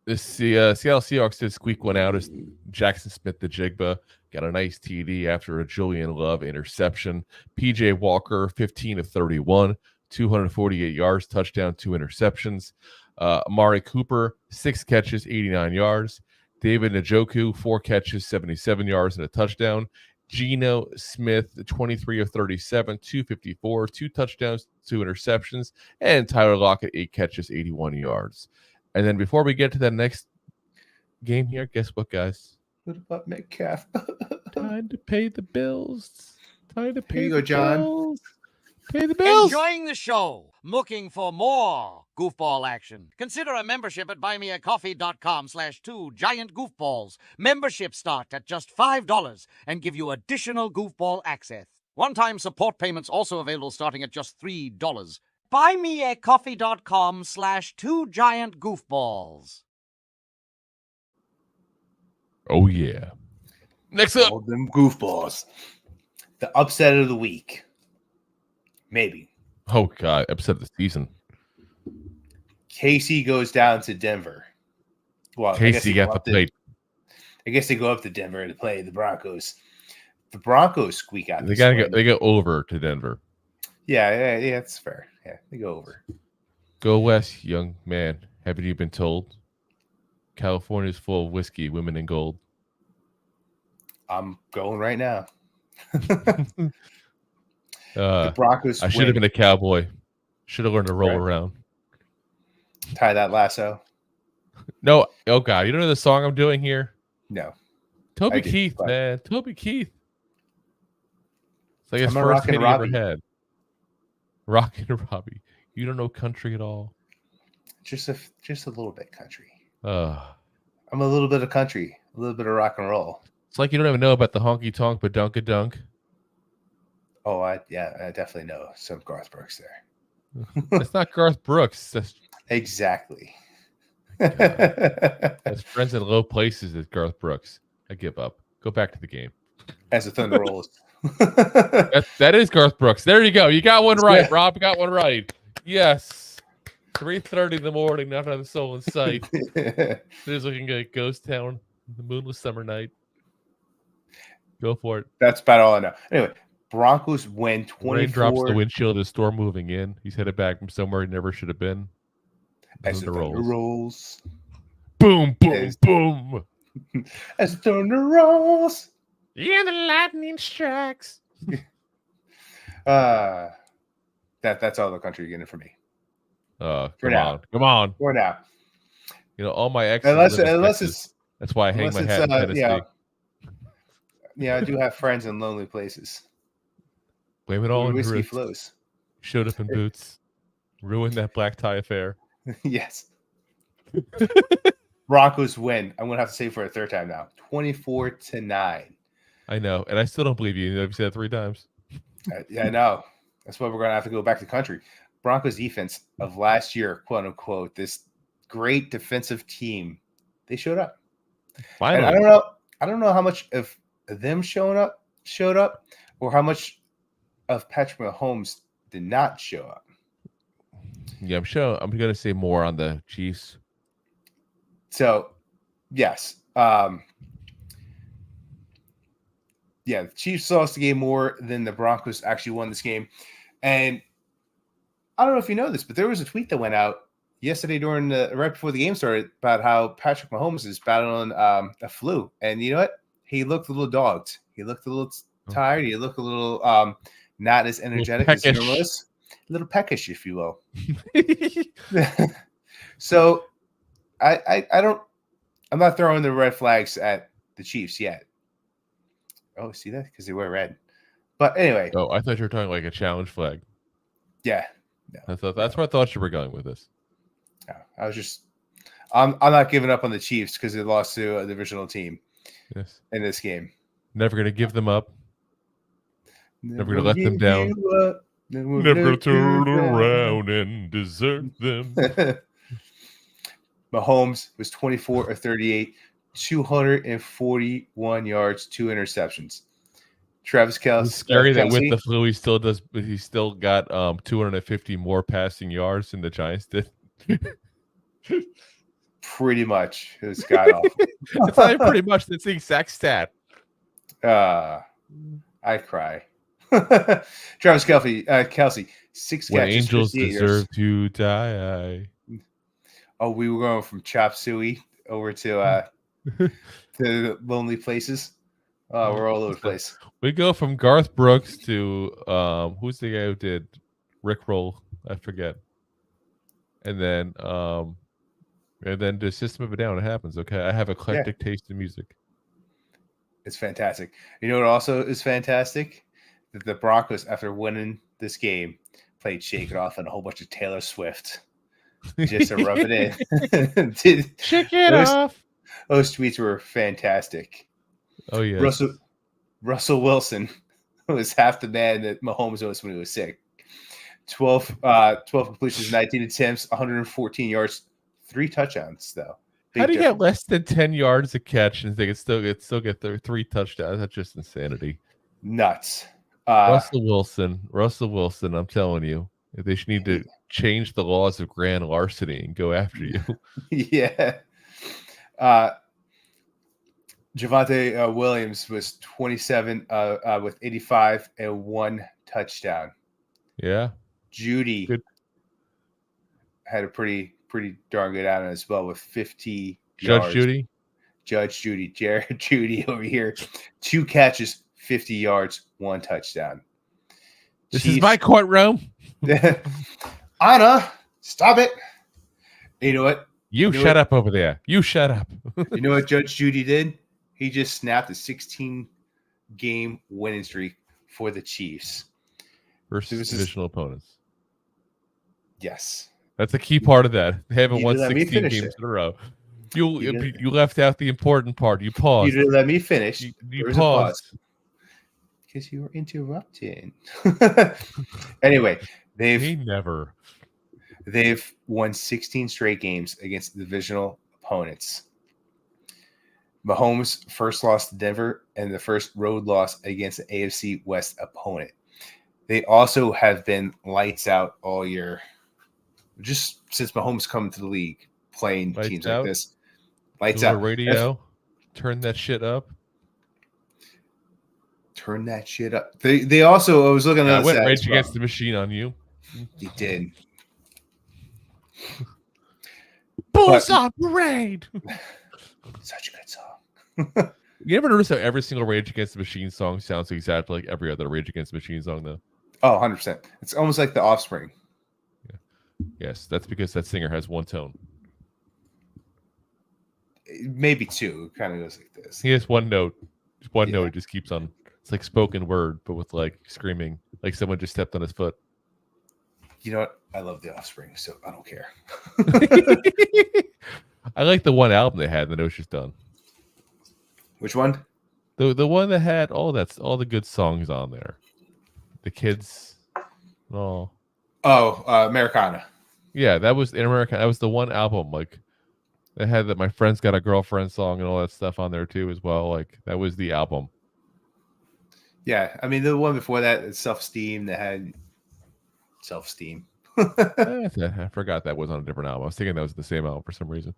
the Seattle Seahawks did squeak one out as Jackson Smith-Njigba got a nice TD after a Julian Love interception. PJ Walker 15 of 31, 248 yards, touchdown, 2 interceptions. Amari Cooper 6 catches, 89 yards. David Njoku 4 catches, 77 yards and a touchdown. Geno Smith 23 of 37, 254, 2 touchdowns, 2 interceptions, and Tyler Lockett 8 catches, 81 yards. And then before we get to the next game here, guess what, guys? What about Metcalf? Time to pay the bills. Time to pay Here you go, John. bills. Pay the bills. Enjoying the show? Looking for more goofball action? Consider a membership at buymeacoffee.com/2giantgoofballs. Memberships start at just $5 and give you additional goofball access. One-time support payments also available starting at just $3. Buymeacoffee.com/2giantgoofballs. Oh, yeah. Next up. All them goofballs. The upset of the week. Maybe. Oh, God. Upset of the season. KC goes down to Denver. Well, KC got the plate. I guess they go up to Denver to play the Broncos. The Broncos squeak out. They gotta go. They go over to Denver. Yeah, that's fair. Yeah, they go over. Go west, young man. Haven't you been told? California's full of whiskey, women in gold. I'm going right now. The Broncos I should have win. been a cowboy. Should have learned to roll Right. around. Tie that lasso. No, oh God, you don't know the song I'm doing here? No. Toby I do, Keith, but- man. Toby Keith. It's like his I'm a first Rockin' hit he ever Robbie. had. Rockin' Robbie. You don't know country at all. Just a little bit country. Uh, I'm a little bit of country, a little bit of rock and roll. it's like you don't even know about the honky tonk badunk-a-dunk. Oh, I definitely know some Garth Brooks there. It's not Garth Brooks. That's Exactly. friends in low places is Garth Brooks. I give up. Go back to the game. As the thunder rolls. That is Garth Brooks. There you go. You got one right, Yeah. Rob. You got one right. Yes. 3:30 in the morning, not another soul in sight. It is looking like Ghost Town, the moonless summer night. Go for it. That's about all I know. Anyway, Broncos win Rain drops 24. the windshield of the storm moving in. He's headed back from somewhere he never should have been. As the thunder rolls. Boom, boom, As- boom. As the thunder rolls. Yeah, the lightning strikes. That's all the country you're getting from me. Come now. on. Come on. For now. You know, all my exes. Unless live in unless Texas. it's That's why I hang unless my it's, hat in Tennessee. yeah, I do have friends in lonely places. Blame it all Where on whiskey Roots. flows. Showed up in boots. Ruined that black tie affair. Yes. Broncos win. I'm gonna have to say for a third time now. 24-9. I know. And I still don't believe you. You've said it 3 times. Yeah, I know. That's why we're gonna have to go back to country. Broncos defense of last year, quote unquote, this great defensive team, they showed up. Finally. And I don't know how much of them showed up, or how much of Patrick Mahomes did not show up. Yeah, I'm sure. I'm going to say more on the Chiefs. So, yes. The Chiefs lost the game more than the Broncos actually won this game. And I don't know if you know this, but there was a tweet that went out yesterday right before the game started about how Patrick Mahomes is battling a flu. And you know what? He looked a little dogged. He looked a little tired. He looked a little not as energetic as he normally is. A little peckish, if you will. So I'm not throwing the red flags at the Chiefs yet. Oh, see that? Because they wear red. But anyway. Oh, I thought you were talking like a challenge flag. Yeah. No, that's where I thought you were going with this. no, I was just I'm not giving up on the Chiefs because they lost to a divisional team Yes. in this game. Never going to give them up. Never going to let them down. Never Never turn around and desert them. Mahomes was 24 or 38, 241 yards, 2 interceptions. Travis Kelce. It's scary that with the flu, he still got 250 more passing yards than the Giants did. Pretty much. It was god awful. It's not pretty much the exact stat. I cry. Travis Kelce, 6 When catches, angels 58 yards. deserve to die. Oh, we were going from Chop Suey over to to lonely places. Oh, we're all over the place. We go from Garth Brooks to who's the guy who did Rickroll? I forget. And then the System of a Down. It happens. Okay, I have eclectic taste in music. It's fantastic. You know what also is fantastic? That the Broncos, after winning this game, played "Shake It Off" and a whole bunch of Taylor Swift just to rub it in. Shake it off. Those tweets were fantastic. Oh yeah. Russell Wilson was half the man that Mahomes was when he was sick. 12 completions, 19 attempts, 114 yards, 3 touchdowns though. How do you get less than 10 yards a catch and they can still get their 3 touchdowns? That's just insanity. Nuts. Russell Wilson, I'm telling you, they should need to change the laws of grand larceny and go after you. Yeah. Javonte Williams was 27 with 85 and 1 touchdown. Yeah. Judy had a pretty darn good outing as well with 50 Judge Judy. Judge Judy. Jared Judy over here. 2 catches, 50 yards, 1 touchdown. This is my courtroom. Anna, stop it. You know what? You shut up over there. You shut up. You know what Judge Judy did? He just snapped a 16-game winning streak for the Chiefs. Versus divisional opponents. Yes. That's a key part of that. They haven't won didn't 16 games in a row. You left out the important part. You paused. You didn't let me finish. You paused. Because you were interrupting. Anyway, they've won 16 straight games against divisional opponents. Mahomes' first loss to Denver and the first road loss against the AFC West opponent. They also have been lights out all year. Just since Mahomes come to the league, playing lights teams out. Like this. Lights out. Radio. Turn that shit up. Turn that shit up. They also, I was looking at went Rage Against the Machine on you. He did. Bulls on Parade. Such a good song. You ever notice how every single Rage Against the Machine song sounds exactly like every other Rage Against the Machine song, though? Oh, 100%. It's almost like The Offspring. Yeah. Yes, that's because that singer has one tone. Maybe 2. It kind of goes like this. He has one note. Just one note. It just keeps on. It's like spoken word, but with like screaming, like someone just stepped on his foot. You know what? I love The Offspring, so I don't care. I like the one album they had, and the note's just done. Which one? The one that had all the good songs on there. The kids. Americana. Yeah, that was in America. That was the one album like that had that My Friend's Got a Girlfriend song and all that stuff on there too as well. Like that was the album. Yeah, I mean the one before that, Self-Esteem, that had Self-Esteem. I forgot that was on a different album. I was thinking that was the same album for some reason.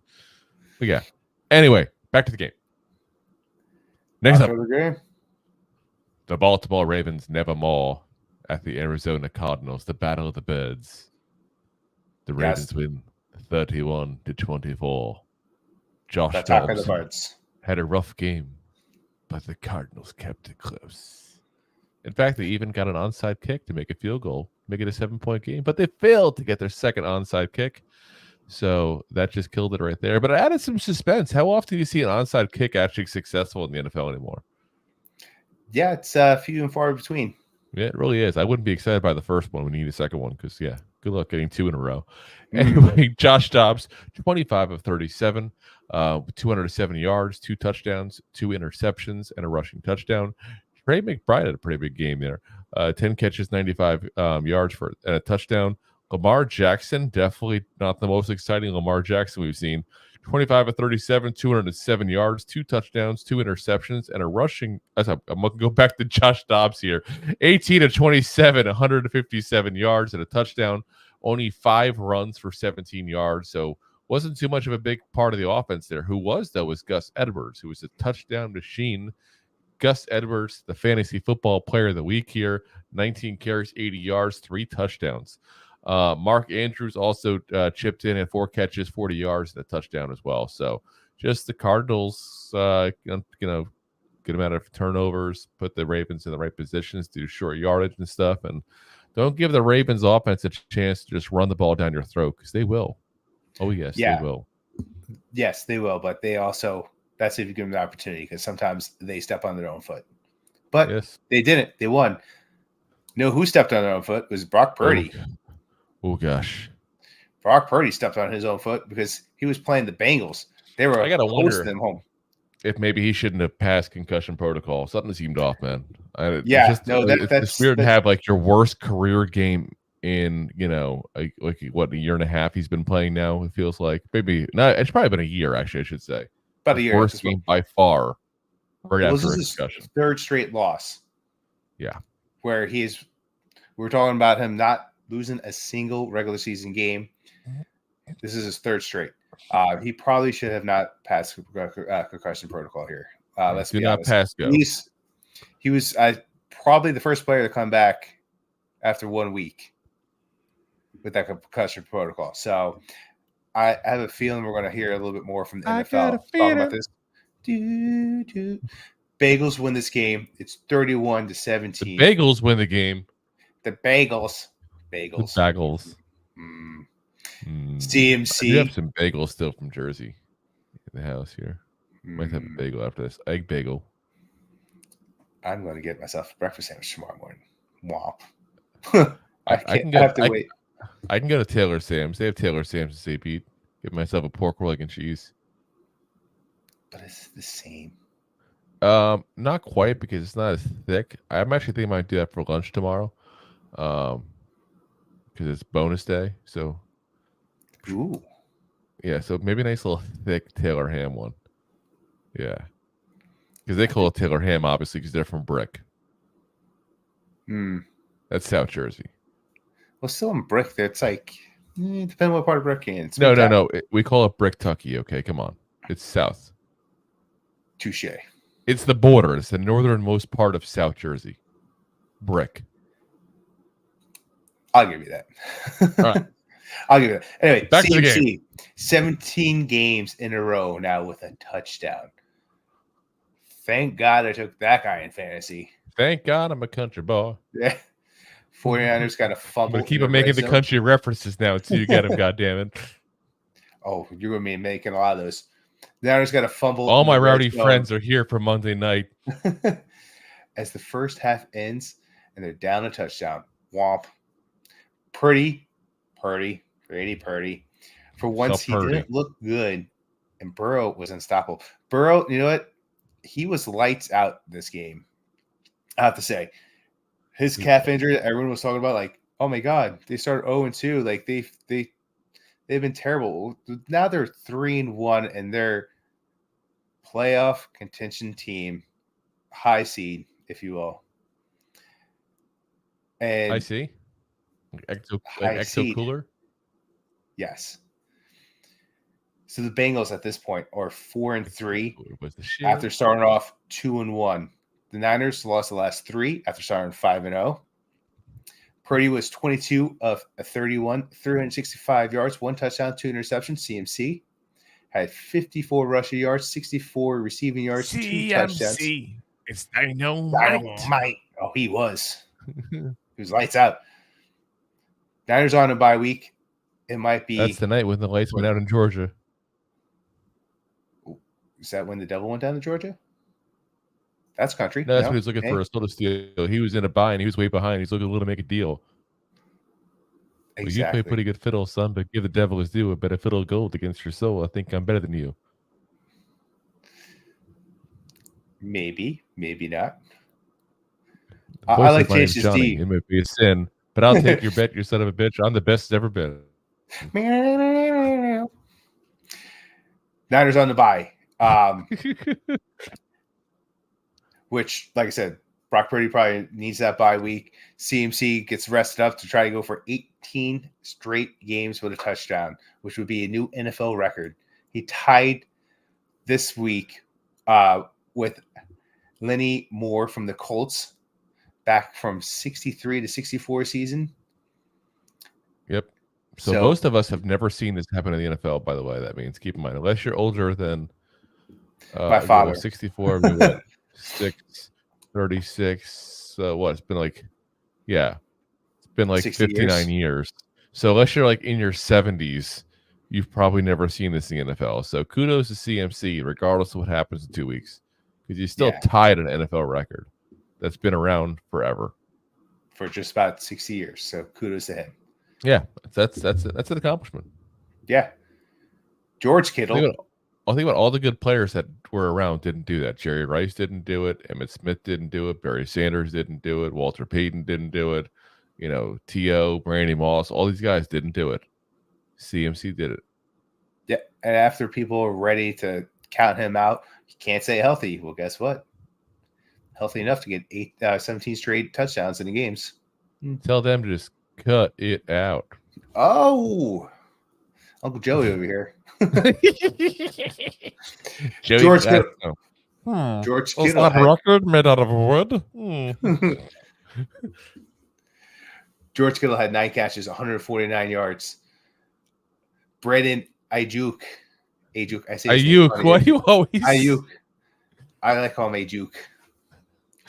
But yeah. Anyway, back to the game. Next up, the Baltimore Ravens nevermore at the Arizona Cardinals. The Battle of the Birds. The Ravens win 31-24. Josh Dobbs had a rough game, but the Cardinals kept it close. In fact, they even got an onside kick to make a field goal, make it a 7-point game, but they failed to get their second onside kick. So that just killed it right there. But it added some suspense. How often do you see an onside kick actually successful in the NFL anymore? Yeah, it's few and far between. Yeah, it really is. I wouldn't be excited by the first one when you need a second one because, yeah, good luck getting 2 in a row. Anyway, Josh Dobbs, 25 of 37, 270 yards, 2 touchdowns, 2 interceptions, and a rushing touchdown. Trey McBride had a pretty big game there. 10 catches, 95 yards and a touchdown. Lamar Jackson, definitely not the most exciting Lamar Jackson we've seen. 25 of 37, 207 yards, 2 touchdowns, 2 interceptions, and a rushing. I'm going to go back to Josh Dobbs here. 18 of 27, 157 yards and a touchdown. Only 5 runs for 17 yards. So wasn't too much of a big part of the offense there. Who was, though, was Gus Edwards, who was a touchdown machine. Gus Edwards, the fantasy football player of the week here. 19 carries, 80 yards, 3 touchdowns. Mark Andrews also chipped in at 4 catches, 40 yards, and a touchdown as well. So just the Cardinals, good amount of turnovers, put the Ravens in the right positions, do short yardage and stuff, and don't give the Ravens offense a chance to just run the ball down your throat because they will. Oh, yes, they will. Yes, they will, but they also, that's if you give them the opportunity because sometimes they step on their own foot. But they didn't. They won. You know who stepped on their own foot? It was Brock Purdy. Oh, gosh. Brock Purdy stepped on his own foot because he was playing the Bengals. They were hosting them home. If maybe he shouldn't have passed concussion protocol. Something seemed off, man. It's weird to have like your worst career game in, like what, a year and a half he's been playing now, it feels like. Maybe not. It's probably been a year, actually, I should say. About a year. Worst game by far. Right after this is concussion. His 3rd straight loss. Yeah. Where we're talking about him not losing a single regular season game. This is his 3rd straight. He probably should have not passed concussion protocol here. Let's be honest. Pass go. He was probably the first player to come back after 1 week with that concussion protocol. So I have a feeling we're going to hear a little bit more from the I NFL got a talking about feeling. this. Bengals win this game. It's 31-17. The Bagels win the game. The Bagels. The Bagels. CMC. I do have some bagels still from Jersey in the house here. Might have a bagel after this. Egg bagel. I'm going to get myself a breakfast sandwich tomorrow morning. Womp. I have to wait. I can go to Taylor Sam's. They have Taylor Sam's in St. Pete. Get myself a pork roll, egg, and cheese. But it's the same. Not quite because it's not as thick. I'm actually thinking I might do that for lunch tomorrow. Because it's bonus day. So, ooh, yeah. So maybe a nice little thick Taylor ham one. Yeah, because they call it Taylor ham obviously because they're from Brick. That's South Jersey. Well, still in Brick. It's like depending what part of Brick you're in. No. We call it Brick Tucky. Okay, come on. It's south. Touche. It's the border. It's the northernmost part of South Jersey. Brick. I'll give you that. All right. I'll give you that. Anyway, back to the game. 17 games in a row now with a touchdown. Thank God I took that guy in fantasy. Thank God I'm a country boy. Yeah. 49ers got a fumble. I'm going to keep on making the country references now until you get them, goddammit. Oh, you're going to be making a lot of those. The Niners got a fumble. All my rowdy friends are here for Monday night. As the first half ends and they're down a touchdown. Womp. Purdy. For once, he didn't look good, and Burrow was unstoppable. Burrow, you know what? He was lights out this game. I have to say. His calf injury that everyone was talking about, like, oh my God, they started 0-2. Like they've been terrible. Now they're 3-1 and they're playoff contention team, high seed, if you will. And I see. Exo cooler. Yes. So the Bengals at this point are 4-3 after starting off 2-1. The Niners lost the last 3 after starting 5-0. Purdy was 22 of 31, 365 yards, 1 touchdown, 2 interceptions. CMC had 54 rushing yards, 64 receiving yards, 2 touchdowns. It's dynamite. Oh, he was. He was lights out. Niners on a bye week. It might be. That's the night when the lights went out in Georgia. Is that when the devil went down in Georgia? That's country. No, that's what he was looking for a soda steal. He was in a buy and he was way behind. He's looking to make a deal. Exactly. Well, you play pretty good fiddle, son, but give the devil his due. A better fiddle gold against your soul. I think I'm better than you. Maybe not. I like Chase's D. It might be a sin, but I'll take your bet, you son of a bitch. I'm the best ever been. Niners on the bye. Which, like I said, Brock Purdy probably needs that bye week. CMC gets rested up to try to go for 18 straight games with a touchdown, which would be a new NFL record. He tied this week with Lenny Moore from the Colts back from 63 to 64 season. Yep. So most of us have never seen this happen in the NFL, by the way. That means keep in mind, unless you're older than my father. 64, I mean, what? 36, what? It's been like 59 years. So unless you're like in your 70s, you've probably never seen this in the NFL. So kudos to CMC, regardless of what happens in 2 weeks, because he's still tied an NFL record that's been around forever for just about 60 years. So kudos to him. Yeah, that's an accomplishment. Yeah, George Kittle. I think about all the good players that were around didn't do that. Jerry Rice didn't do it. Emmitt Smith didn't do it. Barry Sanders didn't do it. Walter Payton didn't do it. You know, T.O., Randy Moss, all these guys didn't do it. CMC did it. Yeah, and after people are ready to count him out, he can't stay healthy. Well, guess what? Healthy enough to get 17 straight touchdowns in the games. Tell them to just cut it out. Oh, Uncle Joey over here. George Kittle. George Is Kittle that record made out of wood? George Kittle had 9 catches, 149 yards. Braden Ayuk. I say Ayuk. Why do you always? Ayuk. I like calling him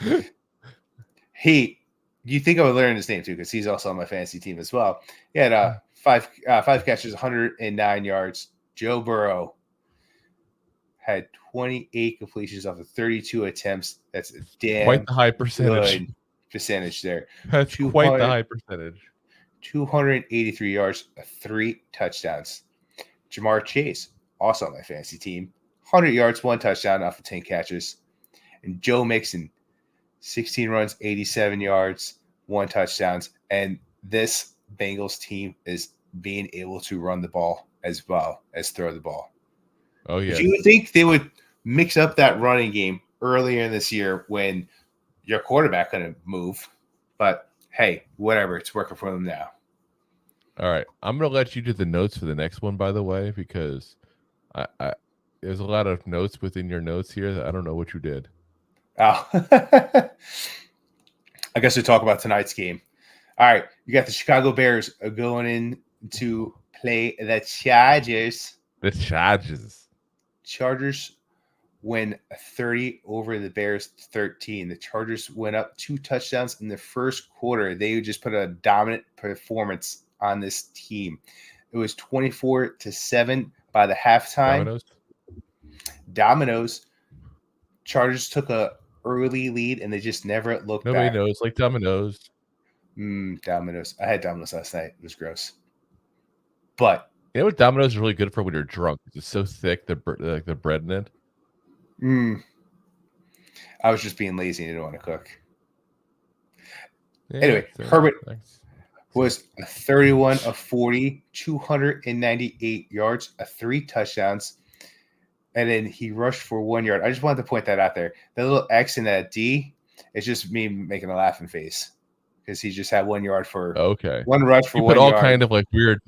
Ayuk. You think I would learn his name too, because he's also on my fantasy team as well. He had five catches, 109 yards. Joe Burrow had 28 completions off of 32 attempts. That's a damn quite the high percentage. Good percentage there. That's quite the high percentage. 283 yards, 3 touchdowns. Jamar Chase, also on my fantasy team, 100 yards, 1 touchdown off of 10 catches. And Joe Mixon, 16 runs, 87 yards, 1 touchdowns. And this Bengals team is being able to run the ball as well as throw the ball. Oh, yeah. You would think they would mix up that running game earlier in this year when your quarterback couldn't move. But, hey, whatever. It's working for them now. All right. I'm going to let you do the notes for the next one, by the way, because I there's a lot of notes within your notes here that I don't know what you did. Oh. I guess we'll talk about tonight's game. All right. You got the Chicago Bears going in to play the Chargers. The Chargers win 30 over the Bears 13. The Chargers went up 2 touchdowns in the first quarter. They just put a dominant performance on this team. It was 24-7 by the halftime. Dominoes. Chargers took a early lead and they just never looked back. Nobody knows, like Dominoes. Dominoes. I had Dominoes last night. It was gross. But you know what Dominoes is really good for when you're drunk? It's so thick, the bread in it. I was just being lazy and didn't want to cook. Yeah, anyway, Herbert was 31 of 40, 298 yards, 3 touchdowns, and then he rushed for 1 yard. I just wanted to point that out there. That little X and that D, it's just me making a laughing face because he just had 1 yard for 1 rush for 1 yard. All kind of like weird.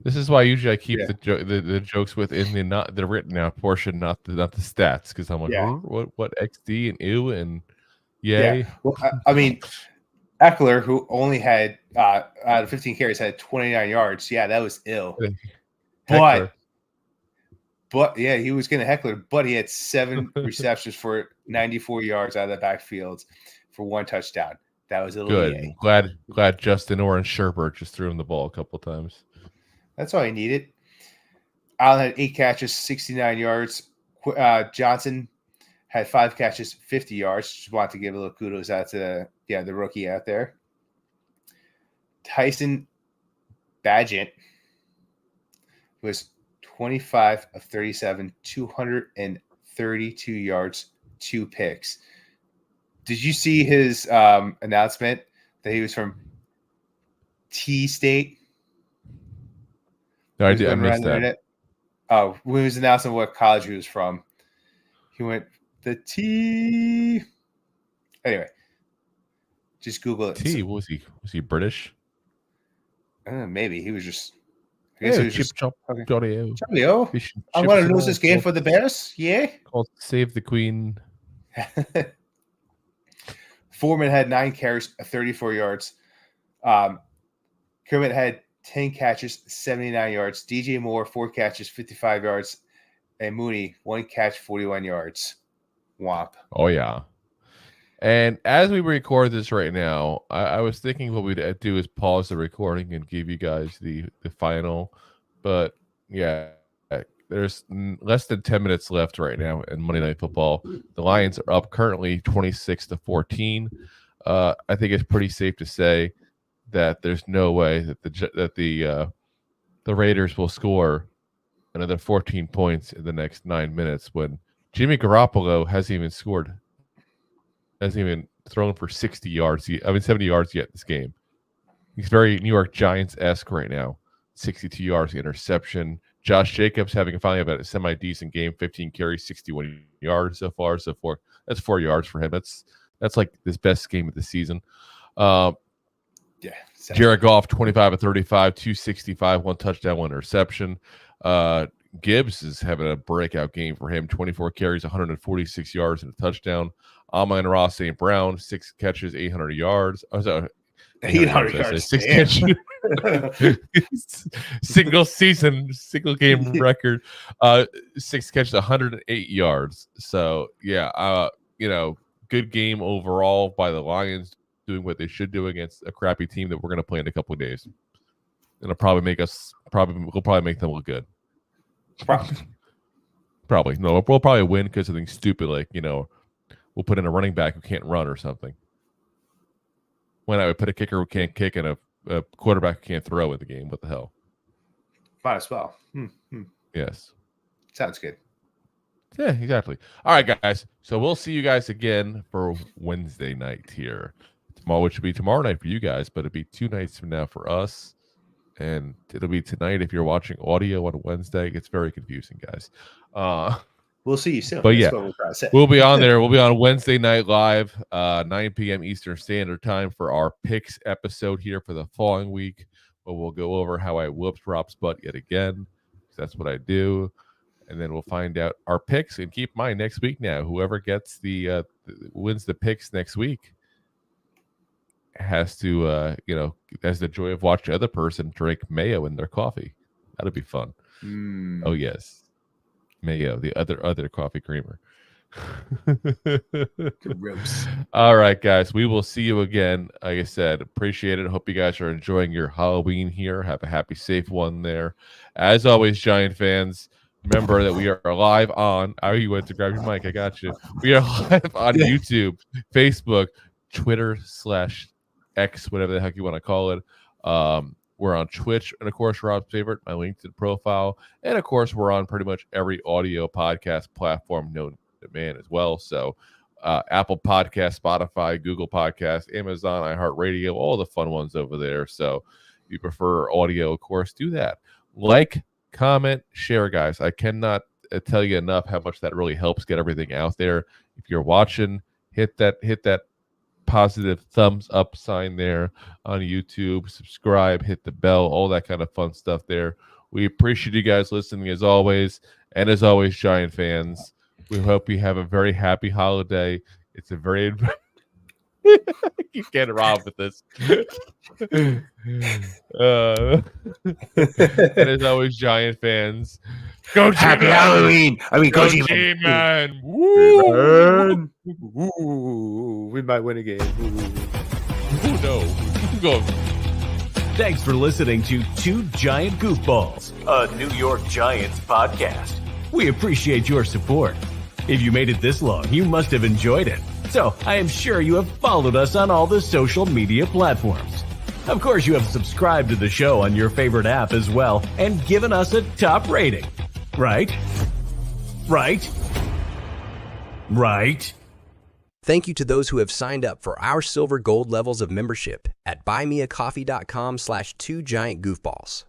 This is why usually I keep the jokes within the written out portion, not the stats, because I'm like, what XD and ew and yay. Yeah. Well, I mean, Eckler, who only had out of 15 carries, had 29 yards. Yeah, that was ill. But yeah, he was getting Heckler, but he had 7 receptions for 94 yards out of the backfield for 1 touchdown. That was a little good. Glad Justin Orange Sherbert just threw him the ball a couple times. That's all he needed. Allen had 8 catches, 69 yards. Johnson had 5 catches, 50 yards. Just want to give a little kudos out to the rookie out there. Tyson Bagent was 25 of 37, 232 yards, 2 picks. Did you see his announcement that he was from T-State? No, I did. I missed that. Oh, when he was announcing what college he was from, he went the T. Anyway, just Google it. T. What was he? Was he British? Maybe he was just. I guess he was just. Okay. I'm going to lose this game for the Bears. Yeah. Called Save the Queen. Foreman had 9 carries, 34 yards. Kermit had 10 catches, 79 yards. DJ Moore, 4 catches, 55 yards. And Mooney, 1 catch, 41 yards. Womp. Oh, yeah. And as we record this right now, I was thinking what we'd do is pause the recording and give you guys the final. But, yeah, there's less than 10 minutes left right now in Monday Night Football. The Lions are up currently 26-14. I think it's pretty safe to say that there's no way that the Raiders will score another 14 points in the next 9 minutes when Jimmy Garoppolo hasn't even thrown for 70 yards yet this game. He's very New York Giants-esque right now. 62 yards interception. Josh Jacobs finally about a semi-decent game, 15 carries, 61 yards so far. That's 4 yards for him. That's like his best game of the season. Jared Goff, 25 of 35, 265, 1 touchdown, 1 interception. Gibbs is having a breakout game for him, 24 carries, 146 yards, and a touchdown. Amon-Ra St. Brown, 6 catches, 800 yards. 800 yards. 6 catches. Single game record, 6 catches, 108 yards. So yeah, good game overall by the Lions, doing what they should do against a crappy team that we're going to play in a couple of days. It'll probably make them look good. Probably. No, we'll probably win because of something stupid like, we'll put in a running back who can't run or something. When I would put a kicker who can't kick and a quarterback who can't throw in the game. What the hell? Might as well. Yes. Sounds good. Yeah, exactly. All right, guys. So we'll see you guys again for Wednesday night here. Tomorrow, which will be tomorrow night for you guys, but it'll be 2 nights from now for us. And it'll be tonight if you're watching audio on Wednesday. It's very confusing, guys. We'll see you soon. But yeah, we'll be on there. We'll be on Wednesday night live, 9 p.m. Eastern Standard Time for our picks episode here for the following week, where we'll go over how I whooped Rob's butt yet again. That's what I do. And then we'll find out our picks and keep mine next week now. Whoever gets wins the picks next week has to, has the joy of watching the other person drink mayo in their coffee. That'll be fun. Oh, yes. Mayo, the other coffee creamer. Gross. All right, guys. We will see you again. Like I said, appreciate it. Hope you guys are enjoying your Halloween here. Have a happy, safe one there. As always, Giant fans, remember that we are live on. Oh, you went to grab your mic. I got you. We are live on YouTube, Facebook, Twitter /X, whatever the heck you want to call it. We're on Twitch, and of course, Rob's favorite, my LinkedIn profile, and of course, we're on pretty much every audio podcast platform known to man as well. So, Apple Podcast, Spotify, Google Podcast, Amazon, iHeartRadio, all the fun ones over there. So, if you prefer audio, of course, do that. Like, comment, share, guys. I cannot tell you enough how much that really helps get everything out there. If you're watching, hit that positive thumbs up sign there on YouTube, subscribe, hit the bell, all that kind of fun stuff there. We appreciate you guys listening as always. And as always, Giant fans, we hope you have a very happy holiday. It's a very you can't rob with this. And as always, Giant fans, go Happy G-Man! Halloween. I mean, Go G-Man. G-Man! Woo! Ooh, we might win a game. Oh, no. Go. Thanks for listening to Two Giant Goofballs, a New York Giants podcast. We appreciate your support. If you made it this long, you must have enjoyed it. So I am sure you have followed us on all the social media platforms. Of course, you have subscribed to the show on your favorite app as well and given us a top rating. Right? Right? Right? Thank you to those who have signed up for our silver gold levels of membership at buymeacoffee.com/2giantgoofballs.